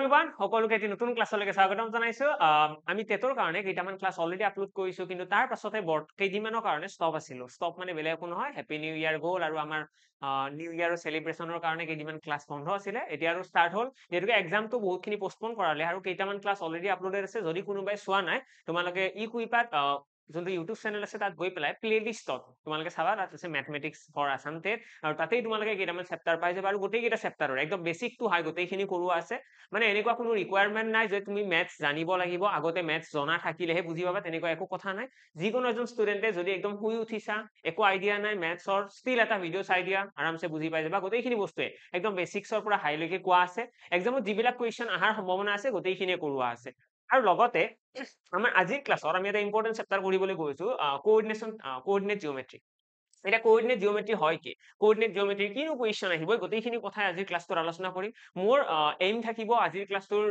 Everyone সকলোকে এটি নতুন ক্লাছলৈকে স্বাগতম জনাইছো আমি টেটৰ কাৰণে কেইটামান ক্লাছ অলৰেডি আপলোড কৰিছো কিন্তু তাৰ পাছতে কেইদিনমানৰ কাৰণে ষ্টপ আছিল ষ্টপ মানে বেলেগ একো নহয় হেপী নিউ ইয়াৰ গ'ল আৰু আমাৰ নিউ ইয়াৰৰ চেলিব্ৰেশ্যনৰ কাৰণে কেইদিনমান ক্লাছ বন্ধ আছিলে এতিয়া আৰু ষ্টাৰ্ট হ'ল যেহেতুকে এক্সামটো বহুতখিনি পষ্টপন কৰালে আৰু কেইটামান ক্লাছ অলৰেডি আপলোডেড আছে যদি কোনোবাই চোৱা নাই তোমালোকে ই কুইপাত যোনটো ইউটিউব চেনেল আছে তাত গৈ পেলাই প্লেলিষ্টত তোমালোকে চাবা তাত আছে মেথমেটিক্স ফৰ আছাম টেট আৰু তাতেই তোমালোকে কেইটামান চেপ্টাৰ পাই যাবা আৰু গোটেইকেইটা চেপ্টাৰৰ একদম বেছিক টু হাই গোটেইখিনি কৰোৱা আছে মানে এনেকুৱা কোনো ৰিকুৱাৰমেণ্ট নাই যে তুমি মেথছ জানিব লাগিব আগতে মেথছ জনা থাকিলেহে বুজি পাবা তেনেকুৱা একো কথা নাই যিকোনো এজন ষ্টুডেণ্টে যদি একদম শুই উঠিছা একো আইডিয়া নাই মেথছৰ ষ্টিল এটা ভিডিঅ' চাই দিয়া আৰামছে বুজি পাই যাবা গোটেইখিনি বস্তুৱে একদম বেছিক্সৰ পৰা হাইলৈকে কোৱা আছে এক্সামত যিবিলাক কুৱেশ্যন অহাৰ সম্ভাৱনা আছে গোটেইখিনিয়ে কৰোৱা আছে আৰু লগতে আমাৰ আজিৰ ক্লাছত আমি এটা ইম্পৰ্টেণ্ট চেপ্টাৰ কৰিবলৈ গৈছো কোঅৰ্ডিনেট জিঅ'মেট্ৰি এটা কোঅৰ্ডিনেট জিঅ'মেট্ৰি হয় কি কোঅৰ্ডিনেট জিঅ'মেট্ৰি কিনো কুৱেশ্যন আহিব গোটেইখিনি কথাই আজিৰ ক্লাছটোত আলোচনা কৰিম মোৰ এইম থাকিব আজিৰ ক্লাছটোৰ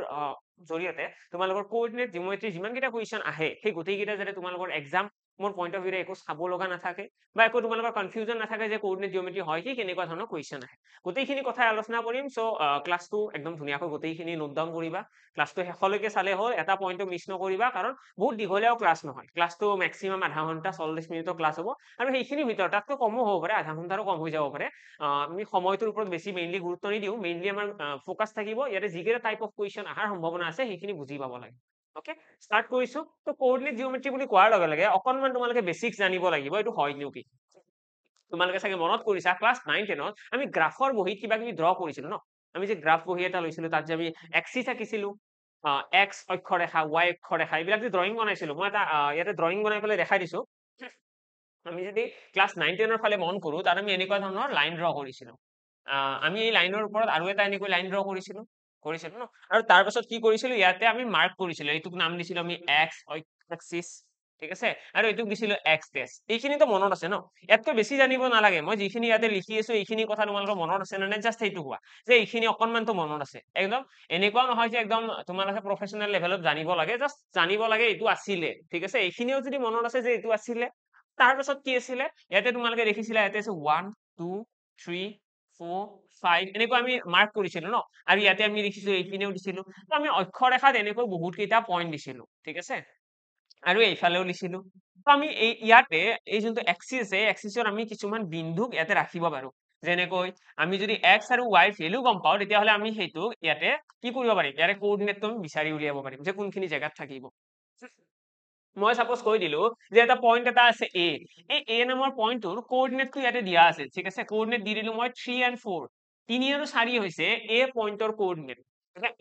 জৰিয়তে তোমালোকৰ কোঅৰ্ডিনেট জিঅ'মেট্ৰি যিমানকেইটা কুৱেশ্যন আহে সেই গোটেইকেইটা যাতে তোমালোকৰ এক্সাম মোৰ পইণ্ট অফ ভিউৰে একো চাব লগা নাথাকে বা একো তোমালোকৰ কনফিউজন নাথাকে যে কোঅৰ্ডিনেট জিঅ'মেট্ৰি হয় কি কেনেকুৱা ধৰণৰ কুৱেশ্যন আহে গোটেইখিনি কথাই আলোচনা কৰিম চ' ক্লাছটো একদম ধুনীয়াকৈ গোটেইখিনি নোট ডাউন কৰিবা ক্লাছটো শেষলৈকে চালে হ'ল এটা পইণ্টটো মিছ নকৰিবা কাৰণ বহুত দীঘলীয়াও ক্লাছ নহয় ক্লাছটো মেক্সিমাম আধা ঘণ্টা 40 মিনিটৰ ক্লাছ হ'ব আৰু সেইখিনিৰ ভিতৰত তাতকৈ কমো হ'ব পাৰে আধা ঘণ্টাৰো কম হৈ যাব পাৰে আমি সময়টোৰ ওপৰত বেছি মেইনলি গুৰুত্ব নিদিওঁ মেইনলি আমাৰ ফ'কাছ থাকিব ইয়াতে যিকেইটা টাইপ অফ কুৱেশ্যন অহাৰ সম্ভাৱনা আছে সেইখিনি বুজি পাব লাগে ওকে ষ্টাৰ্ট কৰিছো তো কোঅৰ্ডিনেট জিঅ'মেট্ৰি বুলি কোৱাৰ লগে লগে অকনমান তোমালোকে বেছিক্স জানিব লাগিব এইটো হয়নো কি তোমালোকে চাগে মনত কৰিছা ক্লাছ 9-10ত আমি গ্ৰাফৰ বহীত কিবা কিবি ড্ৰ কৰিছিলো ন আমি যে গ্ৰাফ বহী এটা লৈছিলো তাত যে আমি এক্সিছ আঁকিছিলো এক্স অক্ষৰেখা ৱাই অক্ষৰেখা এইবিলাক যে ড্ৰয়িং বনাইছিলো মই এটা ইয়াতে ড্ৰয়িং বনাই পেলাই দেখাই দিছো আমি যদি ক্লাছ 9-10ৰ ফালে মন কৰো তাত আমি এনেকুৱা ধৰণৰ লাইন ড্ৰ কৰিছিলো আমি এই লাইনৰ ওপৰত আৰু এটা এনেকৈ লাইন ড্ৰ কৰিছিলো ন আৰু তাৰ পাছত কি কৰিছিলো ইয়াতে আমি মাৰ্ক কৰিছিলো এইটোক নাম দিছিলো আমি এক্স এক্সিছ ঠিক আছে আৰু এইটোক দিছিলো এক্স টেষ্ট এইখিনিতো মনত আছে ন ইয়াতকৈ বেছি জানিব নালাগে মই যিখিনি ইয়াতে লিখি আছো এইখিনি কথা তোমালোকৰ মনত আছে নে জাষ্ট সেইটো কোৱা যে এইখিনি অকনমানতো মনত আছে একদম এনেকুৱাও নহয় যে একদম তোমালোকে প্ৰফেচনেল লেভেলত জানিব লাগে জাষ্ট জানিব লাগে এইটো আছিলে ঠিক আছে এইখিনিও যদি মনত আছে যে এইটো আছিলে তাৰ পাছত কি আছিলে ইয়াতে তোমালোকে দেখিছিলা ইয়াতে আছে 1 2 3 4 5 এনেকৈ আমি মাৰ্ক কৰিছিলো ন আৰু ইয়াতে আমি লিখিছো এইখিনিও দিছিলো তো আমি অক্ষৰেখাত এনেকৈ বহুত কেইটা পইণ্ট দিছিলো ঠিক আছে আৰু এইফালেও লিখিলো তো আমি ইয়াতে এই যোনটো এক্সিছ আছে এক্সিছৰ আমি কিছুমান বিন্দুক ইয়াতে ৰাখিব পাৰো যেনেকৈ আমি যদি এক্স আৰু ৱাইৰ ভেলু গম পাওঁ তেতিয়াহ'লে আমি সেইটো ইয়াতে কি কৰিব পাৰিম ইয়াৰে কোঅৰ্ডিনেটটো আমি বিচাৰি উলিয়াব পাৰিম যে কোনখিনি জেগাত থাকিব মই সাপোজ কৈ দিলো যে এটা পইণ্ট এটা আছে এ এই এ নামৰ পইণ্টটোৰ কোঅৰ্ডিনেটটো ইয়াতে দিয়া আছে ঠিক আছে কোঅৰ্ডিনেট দি দিলো মই 3 and 4 3 আৰু 4 হৈছে এ পইণ্টৰ কোঅৰ্ডিনেট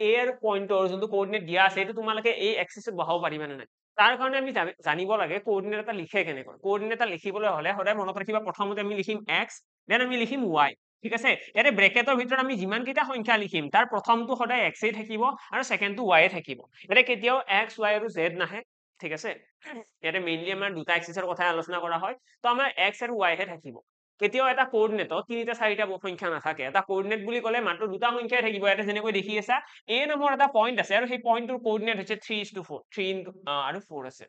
এ আৰু পইণ্টৰ যোনটো কোঅৰ্ডিনেট দিয়া আছে এইটো তোমালোকে এই এক্সিছত বহাব পাৰিবা নে নাই তাৰ কাৰণে আমি জানিব লাগে কোঅৰ্ডিনেট এটা লিখে কেনেকৈ কোঅৰ্ডিনেট এটা লিখিবলৈ হলে সদায় মনত ৰাখিবা প্ৰথমতে আমি লিখিম এক্স দেন আমি লিখিম ৱাই ঠিক আছে ইয়াতে ব্ৰেকেটৰ ভিতৰত আমি যিমান কেইটা সংখ্যা লিখিম তাৰ প্ৰথমটো সদায় এক্সেই থাকিব আৰু ছেকেণ্ডটো ৱাইয়ে থাকিব ইয়াতে কেতিয়াও এক্স ৱাই আৰু জেড নাহে ঠিক আছে ইয়াতে মেইনলি আমাৰ দুটা এক্সিছৰ কথা আলোচনা কৰা হয় তো আমাৰ এক্স আৰু ৱাই হে থাকিব কেতিয়াও এটা কোঅৰ্ডিনেটত 3টা 4টা সংখ্যা নাথাকে এটা কোঅৰ্ডিনেট বুলি ক'লে মাত্ৰ দুটা সংখ্যাই থাকিব ইয়াতে যেনেকৈ দেখি আছা এ নামৰ এটা পইণ্ট আছে আৰু সেই পইণ্টটোৰ কোঅৰ্ডিনেট হৈছে 3:4 3 আৰু 4 আছে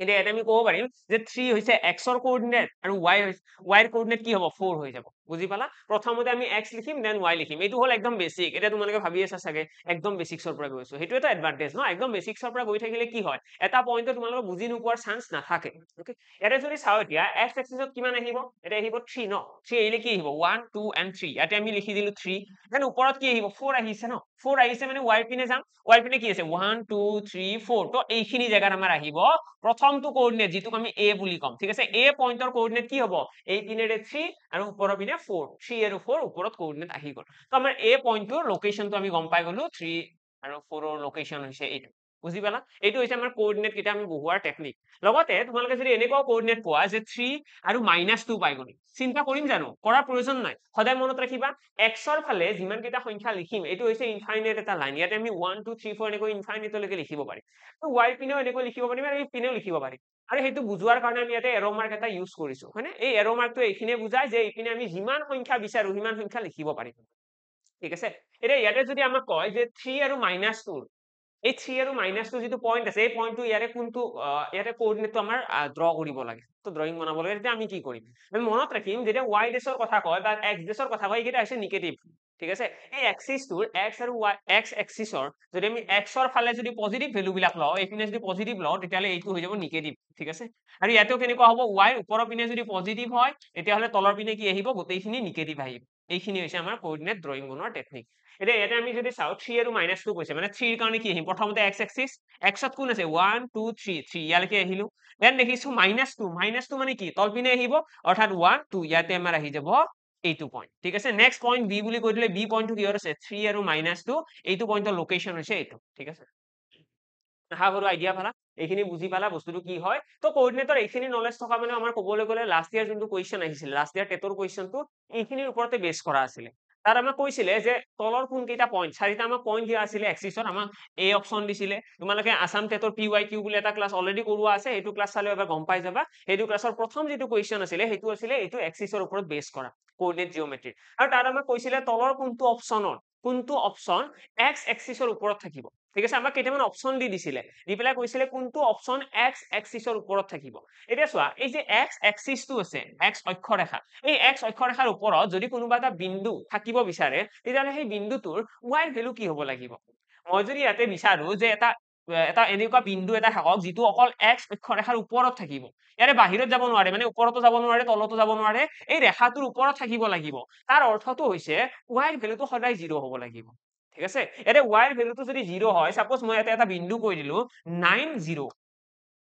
এতিয়া ইয়াতে আমি ক'ব পাৰিম যে 3 হৈছে এক্সৰ কোঅৰ্ডিনেট আৰু ৱাইৰ কোঅৰ্ডিনেট কি হ'ব 4 হৈ যাব বুজি পালা প্ৰথমতে আমি এক্স লিখিম দেন ৱাই লিখিম এইটো হ'ল একদম বেসিক এতিয়া তোমালোকে ভাবি আছা চাগে একদম বেসিক্সৰ পৰা গৈছো সেইটো এটা এডভান্টেজ ন একদম বেসিক্সৰ পৰা গৈ থাকিলে কি হয় এটা পইণ্টত তোমালোকে বুজি নোপোৱাৰ চান্স নাথাকে ওকে ইয়াতে যদি চাও এতিয়া এক্স এক্সিছত কিমান আহিব এটা আহিব 3 ন 3 আহিলে কি আহিব 1 2 and 3 ইয়াতে আমি লিখি দিলো 3 দেন ওপৰত কি আহিব 4 আহিছে ন 4 আহিছে মানে ৱাই পিনে যাম ৱাই পিনে কি আছে 1 2 3 4 তো এইখিনি জায়গাত আমাৰ আহিব প্ৰথমটো কোঅৰ্ডিনেট যিটোক আমি এ বুলি কম ঠিক আছে এ পইণ্টৰ কোঅৰ্ডিনেট কি হ'ব এই পিনেৰে 3 আৰু ওপৰৰ পিনে 4 3 আৰু 4 ওপৰত কোঅৰ্ডিনেট আহি গ'ল তো আমাৰ এ পইণ্টৰ লোকেশনটো আমি গম পাই গলো 3 আৰু 4 ৰ লোকেশন হৈছে এইটো বুজি পালা এইটো হৈছে আমাৰ কোঅৰ্ডিনেট কেইটা আমি বহুৱাৰ টেকনিক লগতে তোমালোকে যদি এনেকুৱা কোঅৰ্ডিনেট পোৱা যে 3 আৰু -2 পাই গলি চিন্তা কৰিম জানো কৰাৰ প্ৰয়োজন নাই সদায় মনত ৰাখিবা এক্সৰ ফালে যিমান কেইটা সংখ্যা লিখিম এইটো হৈছে ইনফাইনাইট এটা লাইন ইয়াতে আমি 1 2 3 4 এনেকৈ ইনফাইনাইটলৈকে লিখিব পাৰিম তো ৱাই পিনেও এনেকৈ লিখিব পাৰিম আৰু এই পিনেও লিখিব পাৰিম আৰু সেইটো বুজোৱাৰ কাৰণে আমি ইয়াতে এৰো মাৰ্ক এটা ইউজ কৰিছো হয়নে এই এৰো মাৰ্কটো এইখিনিয়ে বুজায় যে এইপিনে আমি যিমান সংখ্যা বিচাৰো সিমান সংখ্যা লিখিব পাৰিম ঠিক আছে এতিয়া ইয়াতে যদি আমাক কয় যে 3 আৰু -2 এই 3 আৰু -2 যিটো পইণ্ট আছে এই পইণ্টটো ইয়াৰে কোনটো ইয়াতে কোঅৰ্ডিনেটটো আমাৰ ড্ৰ কৰিব লাগে তো ড্ৰয়িং বনাব লাগে তেতিয়া আমি কি কৰিম আমি মনত ৰাখিম যেতিয়া y ডেছৰ কথা কয় বা x ডেছৰ কথা কয় এইকেইটা হৈছে নিগেটিভ ঠিক আছে এই এক্সিসটোৰ x আৰু y x এক্সিসৰ যদি আমি x ৰ ফালে যদি পজিটিভ ভ্যালু বিলাক লওঁ এইপিনে যদি পজিটিভ লওঁ তেতিয়াহলে এইটো হৈ যাব নিগেটিভ ঠিক আছে আৰু ইয়াতেও কেনেকুৱা হ'ব y ওপৰৰ পিনে যদি পজিটিভ হয় তেতিয়াহলে তলৰ পিনে কি আহিব গোটেইখিনি নিগেটিভ আহিব এইখিনি হৈছে আমাৰ কোঅৰ্ডিনেট ড্ৰয়িং বনোৱাৰ টেকনিক এতিয়া ইয়াতে আমি যদি চাওঁ 3 আৰু -2 কৈছে মানে 3 ৰ কাৰণে কি আহিব প্ৰথমতে x এক্সিস x ত কোন আছে 1 2 3 3 ইয়ালৈকে আহিলো দেন দেখিছো -2 মানে কি তল পিনে আহিব অৰ্থাৎ 1 2 ইয়াতে আমাৰ আহি যাব এইটো পইণ্ট ঠিক আছে নেক্সট পইণ্ট বি বুলি কৈ দিলে বি পইণ্টটো কিহৰ আছে 3 আৰু -2 এইটো পইণ্টৰ লোকেশন হৈছে এইটো ঠিক আছে আশা কৰো আইডিয়া পালা এইখিনি বুজি পালা বস্তুটো কি হয় তো কোঅৰ্ডিনেটৰ এইখিনি নলেজ থকা মানে আমাৰ ক'বলৈ গ'লে লাষ্ট ইয়াৰ যোনটো কুৱেশ্যন আহিছিল লাষ্ট ইয়াৰ টেটৰ কুৱেশ্যনটো এইখিনিৰ ওপৰতে বেছ কৰা আছিলে তাত আমাক কৈছিলে যে তলৰ কোন কেইটা পইণ্ট চাৰিটা আমাক পইণ্ট দিয়া আছিলে এক্সিছত আমাক এ অপচন দিছিলে তোমালোকে আসাম টেটৰ PYQ বুলি এটা ক্লাছ অলৰেডি কৰোৱা আছে সেইটো ক্লাছ চালে এবাৰ গম পাই যাবা সেইটো ক্লাছৰ প্ৰথম যিটো কুৱেশ্যন আছিলে সেইটো আছিলে এইটো এক্সিছৰ ওপৰত বেছ কৰা কোঅৰ্ডিনেট জিওমেট্ৰি আৰু তাত আমাক কৈছিলে তলৰ কোনটো অপচন x এক্সিছৰ ওপৰত থাকিব ঠিক আছে আমাক কেইটামান অপচন দি দিছিলে দি পেলাই কৈছিলে কোনটো অপচন x এক্সিছৰ ওপৰত থাকিব এতিয়া চোৱা এই যে x এক্সিছটো আছে x অক্ষৰেখা এই x অক্ষৰেখাৰ ওপৰত যদি কোনোবা এটা বিন্দু থাকিব বিচাৰে তেতিয়াহলে সেই বিন্দুটোৰ y ভ্যালু কি হ'ব লাগিব মই যদি ইয়াতে বিচাৰো যে এটা এনেকুৱা বিন্দু এটা থাকক যিটো অকল x অক্ষৰেখাৰ ওপৰত থাকিব ইয়াৰে বাহিৰত যাব নোৱাৰে মানে ওপৰতো যাব নোৱাৰে তলতো যাব নোৱাৰে এই ৰেখাটোৰ ওপৰত থাকিব লাগিব তাৰ অৰ্থটো হৈছে y ৰ ভ্যালুটো সদায় 0 হ'ব লাগিব ঠিক আছে এতিয়া y ৰ ভ্যালুটো যদি 0 হয় সাপোজ মই ইয়াতে এটা বিন্দু কৈ দিলো 9 0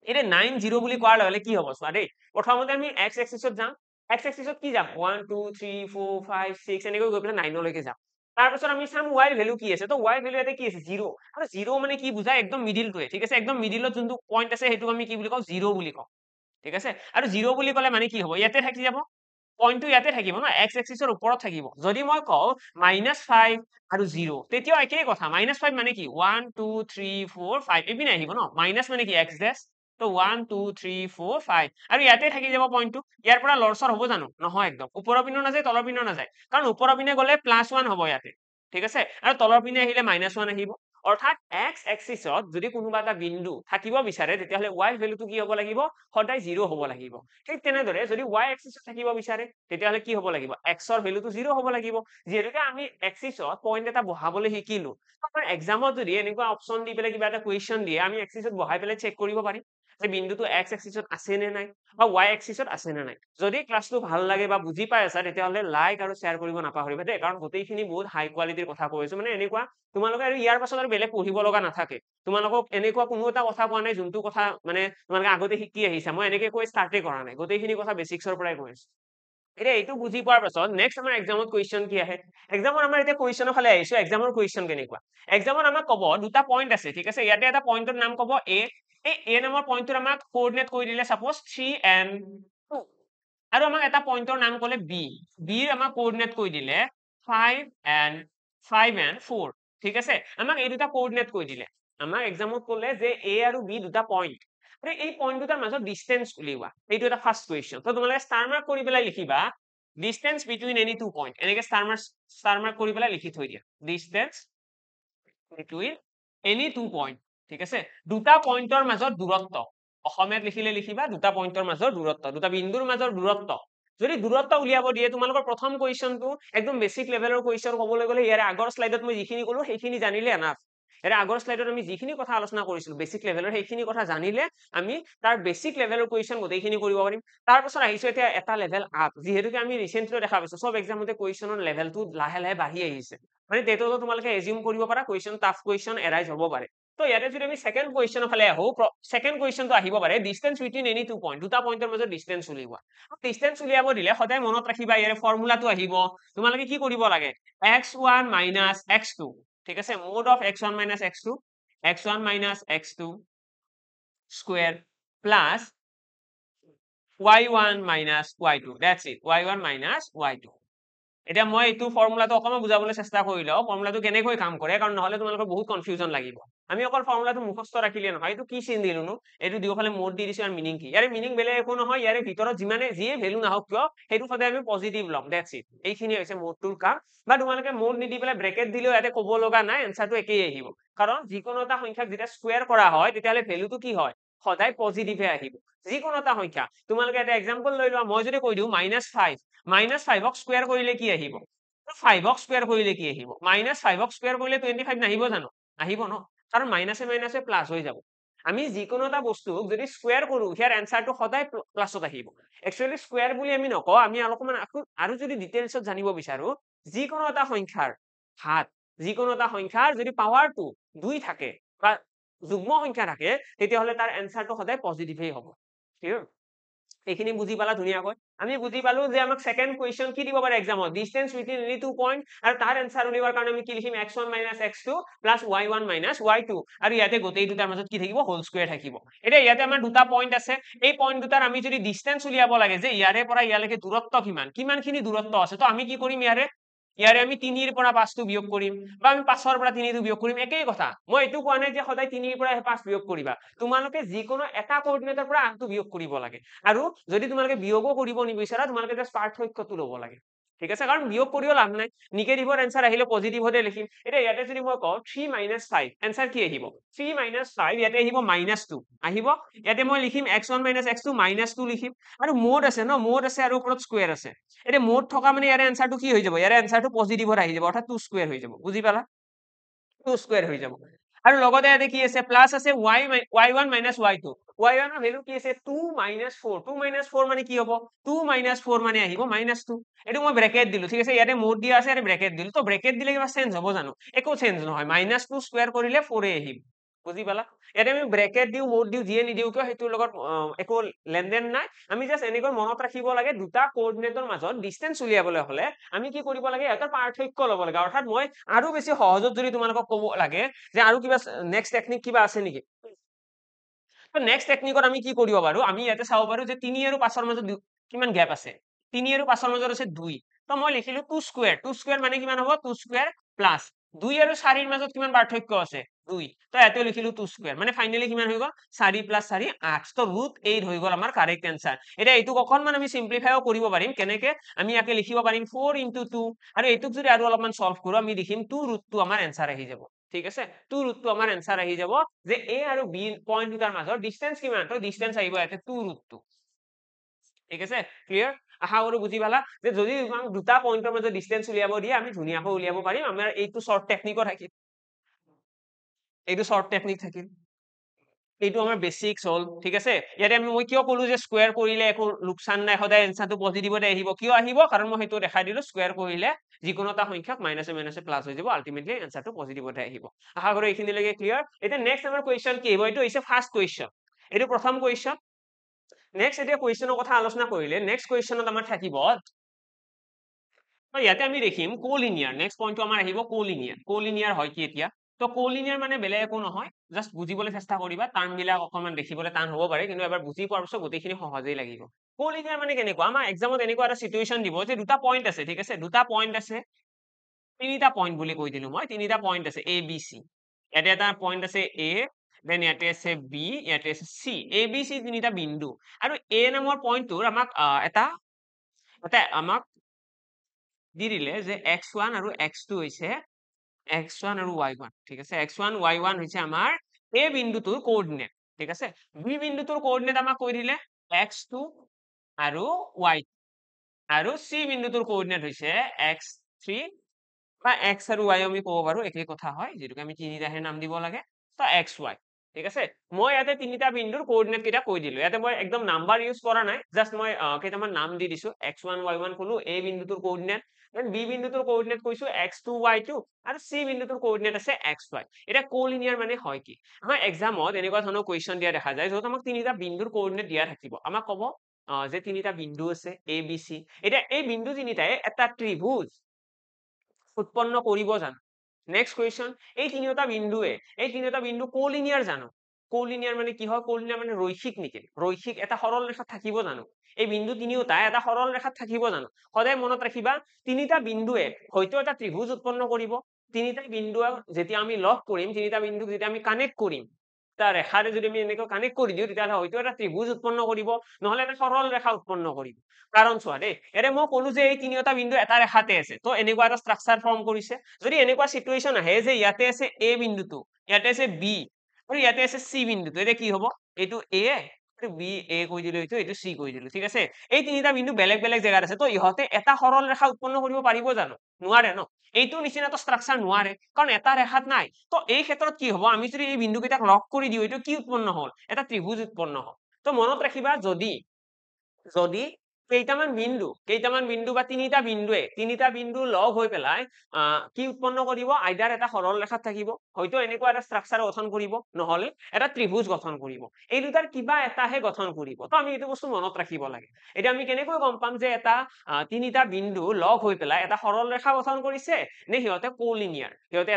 এটা 9 0 বুলি কোৱাৰ লগে কি হ'ব চোৱা দেই প্ৰথমতে আমি x এক্সিছত যাম x এক্সিছত কি যাম 1 2 3 4 5 6 এনেকৈ গৈ পেলাই 9 লৈকে যাম তাৰপিছত আমি চাম y ৰ ভ্যালু কি আছে তো y ৰ ভ্যালু ইয়াতে কি আছে 0 আৰু 0 মানে কি বুজায় একদম মিডিলটোৱে ঠিক আছে একদম মিডিলত যোনটো পইণ্ট আছে সেইটো আমি কি বুলি কওঁ 0 বুলি কওঁ ঠিক আছে আৰু 0 বুলি ক'লে মানে কি হ'ব ইয়াতে থাকি যাব পইণ্টটো ইয়াতে থাকিব ন x এক্সিছৰ ওপৰত থাকিব যদি মই কওঁ -5 আৰু 0 তেতিয়াও একেই কথা -5 মানে কি 1 2 3 4 5 এইপিনে আহিব ন মাইনাছ মানে কি x ডেছ তো 1 2 3 4 5 আৰু ইয়াতে থাকি যাব পইণ্টটো ইয়াৰ পৰা লৰচৰ হ'ব জানো নহয় একদম ওপৰৰ পিনেও নাযায় তলৰ পিনেও নাযায় কাৰণ ওপৰৰ পিনে গ'লে +1 হ'ব ইয়াতে ঠিক আছে আৰু তলৰ পিনে আহিলে -1 আহিব অৰ্থাৎ x এক্সিছত যদি কোনোবা এটা বিন্দু থাকিব বিচাৰে তেতিয়াহলে y ৰ ভ্যালুটো কি হ'ব লাগিব সদায় 0 হ'ব লাগিব ঠিক তেনেদৰে যদি y এক্সিছত থাকিব বিচাৰে তেতিয়াহলে কি হ'ব লাগিব x ৰ ভ্যালুটো 0 হ'ব লাগিব যেহেতুকে আমি এক্সিছত পইণ্ট এটা বহাবলৈ শিকিলো আমাৰ এক্সামত যদি এনেকুৱা অপচন দি পেলাই কিবা এটা কুৱেশ্যন দিয়ে আমি এক্সিছত বহাই পেলাই চেক কৰিব পাৰিম যে বিন্দুটো x এক্সিছত আছে নে নাই বা y এক্সিছত আছে নে নাই যদি ক্লাছটো ভাল লাগে বা বুজি পাই আছা তেতিয়াহলে লাইক আৰু শেয়াৰ কৰিব নাপাহৰিবা দেই কাৰণ গোটেইখিনি বহুত হাই কোৱালিটিৰ কথা কৈছো মানে এনেকুৱা তোমালোকে আৰু ইয়াৰ পাছত আৰু বেলেগ পঢ়িব লগা নাথাকে তোমালোকক এনেকুৱা কোনো এটা কথা কোৱা নাই যোনটো কথা মানে তোমালোকে আগতে শিকি আহিছা মই এনেকে কৈ ষ্টাৰ্টে কৰা নাই গোটেইখিনি কথা বেচিক্সৰ পৰাই কৈ আছো এতিয়া এইটো বুজি পোৱাৰ পাছত নেক্সট আমাৰ এক্সামত কুৱেশ্যন কি আহে এক্সামত আমাৰ এতিয়া কুৱেশ্যনৰ ফালে আহিছো এক্সামৰ কুৱেশ্যন কেনেকুৱা এক্সামত আমাক ক'ব দুটা পইণ্ট আছে ঠিক আছে ইয়াতে এটা পইণ্টৰ নাম ক'ব a এই a নামৰ পইণ্টটোৰ আমাক কোঅৰ্ডিনেট কৈ দিলে সাপোজ 3 and 2 আৰু আমাক এটা পইণ্টৰ নাম ক'লে b ৰ আমাক কোঅৰ্ডিনেট কৈ দিলে 5 and 4 ঠিক আছে আমাক এই দুটা কোঅৰ্ডিনেট কৈ দিলে আমাক এক্সামত ক'লে যে a আৰু b দুটা পইণ্ট মানে এই পইণ্ট দুটাৰ মাজত ডিসটেন্স উলিওৱা এইটো এটা ফাৰ্স্ট কুৱেশ্যন তো তোমালোকে ষ্টাৰ মাৰ্ক কৰি পেলাই লিখিবা distance between any two point এনেকে ষ্টাৰ মাৰ্ক কৰি পেলাই লিখি থৈ দিয়া distance between any two point ঠিক আছে দুটা পইণ্টৰ মাজত দূৰত্ব অসমীয়াত লিখিলে লিখিবা দুটা পইণ্টৰ মাজৰ দূৰত্ব দুটা বিন্দুৰ মাজৰ দূৰত্ব যদি দূৰত্ব উলিয়াব দিয়ে তোমালোকৰ প্ৰথম কুৱেশ্যনটো একদম বেসিক লেভেলৰ কুৱেশ্যন ক'বলৈ গ'লে ইয়াৰ আগৰ স্লাইডত মই যিখিনি ক'লো সেইখিনি জানিলে এনাফ এৰ আগৰ স্লাইডত আমি যিখিনি কথা আলোচনা কৰিছিলো বেসিক লেভেলৰ সেইখিনি কথা জানিলে আমি তাৰ বেসিক লেভেলৰ কুৱেশ্যন গোটেইখিনি কৰিব পাৰিম তাৰ পাছত আহিছো এতিয়া এটা লেভেল আপ যেহেতুকে আমি ৰিসেন্টলি দেখা পাইছো সব এক্সামতে কুৱেশ্যনৰ লেভেলটো লাহে লাহে বাঢ়ি আহিছে মানে তেতিয়াতো তোমালোকে এজিউম কৰিব পাৰা কুৱেশ্যন টাফ কুৱেশ্যন এৰাইজ হ'ব পাৰে তো ইয়াতে যদি আমি সেকেন্ড কুৱেশ্যনৰ ফালে আহো সেকেন্ড কুৱেশ্যনটো আহিব পাৰে distance between any two point দুটা পইণ্টৰ মাজত ডিসটেন্স উলিওৱা ডিসটেন্স উলিয়াব দিলে সদায় মনত ৰাখিবা ইয়াৰে ফৰ্মুলাটো আহিব তোমালোকে কি কৰিব লাগে x1 - x2 ঠিক আছে mod of x1 - x2 square plus y1 - y2 that's it y1 - y2 এতিয়া মই এইটো ফৰ্মুলাটো অকমান বুজাবলৈ চেষ্টা কৰিলো ফৰ্মুলাটো কেনেকৈ কাম কৰে কাৰণ নহলে তোমালোকৰ বহুত কনফিউজন লাগিব আমি অকল ফৰ্মুলাটো মুখস্থ ৰাখিলে নহয় এইটো কি চিন দিলুনো এইটো দুয়োফালে মোড দি দিছো আৰু মিনিং কি ইয়াৰে মিনিং বেলেগ একো নহয় ইয়াৰে ভিতৰত যিমানে যিয়ে ভ্যালু নাহক কিয় সেইটো সদায় আমি পজিটিভ ল'ম দ্যাটস ইট এইখিনি হৈছে মোডটোৰ কাম বা তোমালোকে মোড নিদি পেলাই ব্ৰেকেট দিলেও ইয়াতে ক'ব লগা নাই এনসাৰটো একেই আহিব কাৰণ যিকোনো এটা সংখ্যাক যেতিয়া স্কয়াৰ কৰা হয় তেতিয়াহলে ভ্যালুটো কি হয় সদায় পজিটিভে আহিব যিকোনো এটা সংখ্যা তোমালোকে এটা এক্সাম্পল লৈ লোৱা মই যদি কৈ দিও -5 -5ক স্কয়াৰ কৰিলে কি আহিব 5ক স্কোয়াৰ কৰিলে কি আহিব -5ক স্কোয়াৰ কৰিলে 25 নাহিব জানো আহিব ন কাৰণ মাইনাছে মাইনাছে প্লাস হৈ যাব আমি যিকোনো এটা বস্তুক যদি স্কোয়াৰ কৰো ইয়াৰ এনসাৰটো সদায় প্লাসত আহিব একচুয়ালি স্কোয়াৰ বুলি আমি নকওঁ আমি অলপমান আৰু যদি ডিটেইলছত জানিব বিচাৰো যিকোনো এটা সংখ্যাৰ ঘাত যিকোনো এটা সংখ্যাৰ যদি পাৱাৰটো 2 থাকে বা যুগ্ম সংখ্যা থাকে তেতিয়াহলে তাৰ এনসাৰটো সদায় পজিটিভেই হ'ব ক্লিয়াৰ এইখিনি বুজি পালা ধুনীয়াকৈ আমি বুজি পালো যে আমাক সেকেন্ড কোৱেশ্চন কি দিব পাৰে এক্সামত distance between any two point আৰু তাৰ এনসাৰ উলিয়াবৰ কাৰণে আমি কি লিখিম x1 - x2 y1 - y2 আৰু ইয়াতে গোটেই দুটাৰ মাজত কি থাকিব হোল স্কয়াৰ থাকিব এতিয়া ইয়াতে আমাৰ দুটা পইণ্ট আছে এই পইণ্ট দুটাৰ আমি যদি ডিসটেন্স উলিয়াব লাগে যে ইয়াৰে পৰা ইয়ালৈকে দূৰত্ব কিমানখিনি দূৰত্ব আছে তো আমি কি কৰিম ইয়াৰে আমি 3 ৰ পৰা 5টো বিয়োগ কৰিম বা আমি 5ৰ পৰা 3টো বিয়োগ কৰিম একেই কথা মই এইটো কোৱা নাই যে সদায় 3ৰ পৰা 5 বিয়োগ কৰিবা তোমালোকে যিকোনো এটা কোঅৰ্ডিনেটৰ পৰা আনটো বিয়োগ কৰিব লাগে আৰু যদি তোমালোকে বিয়োগো কৰিব নিবিচাৰা তোমালোকে জাস্ট পাৰ্থক্যটো ল'ব লাগে ঠিক আছে কাৰণ বিয়োগ কৰিও লাভ নাই নিগেটিভৰ এনসাৰ আহিলে পজিটিভ হতে লিখিম এতিয়া ইয়াতে যদি মই কওঁ 3 - 5 এনসাৰ কি আহিব 3 - 5 ইয়াতে আহিব -2 আহিব ইয়াতে মই লিখিম x1 - x2 -2 লিখিম আৰু মোড আছে ন মোড আছে আৰু ওপৰত স্কয়াৰ আছে এতিয়া মোড থকা মানে ইয়াৰে এনসাৰটো কি হৈ যাব ইয়াৰে এনসাৰটো পজিটিভত আহি যাব অৰ্থাৎ 2 স্কয়াৰ হৈ যাব বুজি পালা 2 স্কয়াৰ হৈ যাব আৰু লগতে ইয়াতে কি আছে প্লাস আছে y1 - y2 y1 ৰ ভ্যালু কি আছে 2 - 4 2 - 4 মানে কি হ'ব 2 - 4 মানে আহিব -2 এটো মই ব্র্যাকেট দিলো ঠিক আছে ইয়াতে মোড দিয়া আছে আৰু ব্র্যাকেট দিলো তো ব্র্যাকেট দিলে কিবা চেঞ্জ হ'ব জানো একো চেঞ্জ নহয় -2 স্কয়াৰ কৰিলে 4 এ আহিব বুজি পালা ইয়াতে আমি ব্ৰ্যাকেট দিও মোড দিও যিয়ে নিদিও কিয় হেতুৰ লগত একো লেনদেন নাই আমি জাস্ট এনেকৈ মনত ৰাখিব লাগে দুটা কোঅৰ্ডিনেটৰ মাজত ডিসটেন্স উলিয়াবলৈ হলে আমি কি কৰিব লাগে এটা পাৰ্থক্য ল'ব লাগে অৰ্থাৎ মই আৰু বেছি সহজত যদি তোমালোকক ক'ব লাগে যে আৰু কিবা নেক্সট টেকনিক কিবা আছে নেকি তো নেক্সট টেকনিকত আমি কি কৰিব পাৰো আমি ইয়াতে চাব পাৰো যে 3 আৰু 5ৰ মাজত কিমান গ্যাপ আছে 3 আৰু 5ৰ মাজত আছে 2 তো মই লিখিলো 2 স্কয়াৰ মানে কিমান হ'ব 2 স্কয়াৰ প্লাস 2 আৰু 4ৰ মাজত কিমান পাৰ্থক্য আছে 2 তো ইয়াতে লিখিলো 2 স্কয়াৰ মানে ফাইনালি কিমান হৈ গ'ল 4 + 4 8 তো √8 হৈ গ'ল আমাৰ কাৰেক্ট आंसर এটা এইটো অকনমান আমি সিম্পলিফাইও কৰিব পাৰিম কেনেকে আমি ইয়াকে লিখিব পাৰিম 4 * 2 আৰু এইটোক যদি আৰু অলপমান সলভ কৰো আমি লিখিম 2√2 আমাৰ आंसर আহি যাব ঠিক আছে 2√2 আমাৰ आंसर আহি যাব যে a আৰু b পইণ্ট দুটাৰ মাজৰ ডিসটেন্স কিমান তো ডিসটেন্স আহিব ইয়াতে 2√2 ঠিক আছে ক্লিয়াৰ আশা কৰো বুজি পালা যে যদি আমাক দুটা পইণ্টৰ মাজত ডিসটেন্স উলিয়াব দিয়ে আমি ধুনীয়াকৈ উলিয়াব পাৰিম আমাৰ এইটো শৰ্ট টেকনিকো থাকিল এইটো শৰ্ট টেকনিক থাকিল এইটো আমাৰ বেসিক্স হল ঠিক আছে ইয়াতে মই কিয় কলো যে স্কয়াৰ কৰিলে একো লোকসান নাই সদায় এনসাৰটো পজিটিভতে আহিব কিয় আহিব কাৰণ মই হেতু দেখাই দিলো স্কয়াৰ কৰিলে যিকোনো এটা সংখ্যাক মাইনাসে মাইনাসে প্লাস হৈ যাব আলটিমেটলি এনসাৰটো পজিটিভতে আহিব আশা কৰো এইখিনিলৈকে ক্লিয়াৰ এটা নেক্সট আমাৰ কোৱেশ্চন কি হ'ব এইটো হৈছে ফাৰ্স্ট কোৱেশ্চন এইটো প্ৰথম কোৱেশ্চন নেক্সট এতিয়া কোৱেশ্চনৰ কথা আলোচনা কৰিলে নেক্সট কোৱেশ্চনত আমাৰ থাকিব ইয়াতে আমি দেখিম কোলিনিয়াৰ নেক্সট পইণ্টটো আমাৰ আহিব কোলিনিয়াৰ হয় কি এতিয়া তো কোলিনিয়াৰ মানে বেলেগ একো নহয় জাস্ট বুজিবলৈ চেষ্টা কৰিবা টাৰ্ম বিলাক অকমান দেখিবলৈ টান হ'ব পাৰে কিন্তু এবাৰ বুজি পোৱাৰ পিছত গোটেইখিনি সহজেই লাগিব কোলিনিয়াৰ মানে কেনেকুৱা আমাৰ এক্সামত এনেকুৱা এটা সিচুৱেশন দিব যে দুটা পইণ্ট আছে ঠিক আছে দুটা পইণ্ট আছে তিনিটা পইণ্ট বুলি কৈ দিলো মই তিনিটা পইণ্ট আছে a b c ইয়াতে এটা পইণ্ট আছে a দেন ইয়াতে আছে b ইয়াতে আছে c a b c তিনিটা বিন্দু আৰু a নামৰ পইণ্টটোৰ আমাক এটা আমাক দি দিলে যে x1 আৰু x2 হৈছে x1 আৰু y1 ঠিক আছে x1 y1 হৈছে আমাৰ a বিন্দুটোৰ কোঅৰ্ডিনেট ঠিক আছে b বিন্দুটোৰ কোঅৰ্ডিনেট আমাক কৈ দিলে x2 আৰু y আৰু c বিন্দুটোৰ কোঅৰ্ডিনেট হৈছে x3 বা x আৰু y আমি ক'ব পাৰো একেই কথা হয় যেটো আমি তিনিটাহে নাম দিব লাগে তো xy ঠিক আছে মই ইয়াতে তিনিটা বিন্দুৰ কোঅৰ্ডিনেট কেইটা কৈ দিলো ইয়াতে মই একদম নাম্বাৰ ইউজ কৰা নাই জাস্ট মই কেইটামান নাম দি দিছো x1 y1 কলো a বিন্দুটোৰ কোঅৰ্ডিনেট দেন b বিন্দুটোৰ কোঅৰ্ডিনেট কৈছো x2 y2 আৰু c বিন্দুটোৰ কোঅৰ্ডিনেট আছে xy এটা কোলিনিয়াৰ মানে হয় কি আমাৰ এক্সামত এনেকুৱা ধৰণৰ কোৱেশ্চন দিয়া দেখা যায় যত আমাক তিনিটা বিন্দুৰ কোঅৰ্ডিনেট দিয়া থাকিব আমাক ক'ব যে তিনিটা বিন্দু আছে a b c এটা এই বিন্দু তিনিটাই এটা ত্ৰিভুজ উৎপন্ন কৰিব জানো নেক্সট কোৱেশ্চন এই তিনিটা বিন্দু কোলিনিয়াৰ জানো কোলিনিয়াৰ মানে কি হয় কোলিনিয়াৰ মানে ৰৈখিক নেকি ৰৈখিক এটা সৰল ৰেখাত থাকিব জানো এই বিন্দু তিনিওটা এটা সৰল ৰেখাত থাকিব জানো সদায় মনত ৰাখিবা তিনিটা বিন্দুৱে হয়তো এটা ত্ৰিভুজ উৎপন্ন কৰিব তিনিটা বিন্দু যেতিয়া আমি লগ কৰিম তিনিটা বিন্দুক যেতিয়া আমি কানেক্ট কৰিম তাৰ ৰেখাৰে যদি আমি এনেকৈ কানেক্ট কৰি দিও তেতিয়া হয়তো এটা ত্ৰিভুজ উৎপন্ন কৰিব নহলে এটা সৰল ৰেখা উৎপন্ন কৰিব কাৰণ চোৱা দেই এৰে মই ক'লো যে এই তিনিটা বিন্দু এটা ৰেখাতে আছে তো এনেকুৱা এটা ষ্ট্ৰাকচাৰ ফৰ্ম কৰিছে যদি এনেকুৱা সিচুৱেশন আহে যে ইয়াতে আছে a বিন্দুটো ইয়াতে আছে b আৰু ইয়াতে আছে c বিন্দুটো এটা কি হ'ব এইটো a আৰু b a কৈ দিলো এইটো c কৈ দিলো ঠিক আছে এই তিনিটা বিন্দু বেলেগ বেলেগ জায়গাত আছে তো ইহতে এটা সৰল ৰেখা উৎপন্ন কৰিব পাৰিব জানো নোৱাৰে ন এইটো নিচিনা এটা ষ্ট্ৰাকচাৰ নোৱাৰে কাৰণ এটা ৰেখাত নাই তো এই ক্ষেত্ৰত কি হ'ব আমি যদি এই বিন্দুকেইটাক লগ কৰি দিওঁ এইটো কি উৎপন্ন হ'ল এটা ত্ৰিভুজ উৎপন্ন হ'ল তো মনত ৰাখিবা যদি যদি কেইটামান বিন্দু বা তিনিটা বিন্দু লগ হৈ পেলাই কি উৎপন্ন কৰিব আইদাৰ এটা সৰল ৰেখাত থাকিব হয়তো এনেকুৱা এটা ষ্ট্ৰাকচাৰ গঠন কৰিব নহলে এটা ত্ৰিভুজ গঠন কৰিব এই দুটাৰ কিবা এটাহে গঠন কৰিব তো আমি এইটো বস্তু মনত ৰাখিব লাগে এতিয়া আমি কেনেকৈ গম পাম যে এটা তিনিটা বিন্দু লগ হৈ পেলাই এটা সৰল ৰেখা গঠন কৰিছে নে সিহঁতে কোলিনিয়াৰ সিহঁতে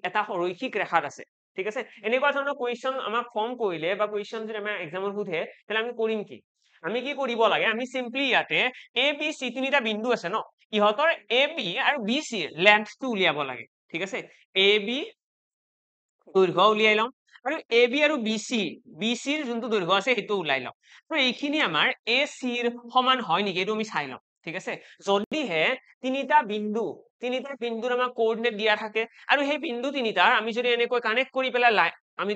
এটা ৰৈখিক ৰেখাত আছে ঠিক আছে এনেকুৱা ধৰণৰ কুৱেশ্যন আমাক ফৰ্ম কৰিলে বা কুৱেশ্যন যদি আমাৰ এক্সামত সোধে তাহলে আমি কৰিম কি আমি কি কৰিব লাগে আমি সিম্পলি ইয়াতে এ বি সি তিনিটা বিন্দু আছে ন ইহঁতৰ এ বি আৰু বি সি লেন্থটো উলিয়াব লাগে ঠিক আছে এ বি দৈৰ্ঘ্য উলিয়াই লম আৰু এ বি আৰু বি চিৰ যোনটো দৈৰ্ঘ্য আছে সেইটো ওলাই লম তো এইখিনি আমাৰ এ চিৰ সমান হয় নেকি এইটো আমি চাই লম ঠিক আছে যদিহে তিনিটা বিন্দুৰ আমাক কোঅৰ্ডিনেট দিয়া থাকে আৰু সেই বিন্দু তিনিটাৰ আমি যদি এনেকৈ কানেক্ট কৰি পেলাই আমি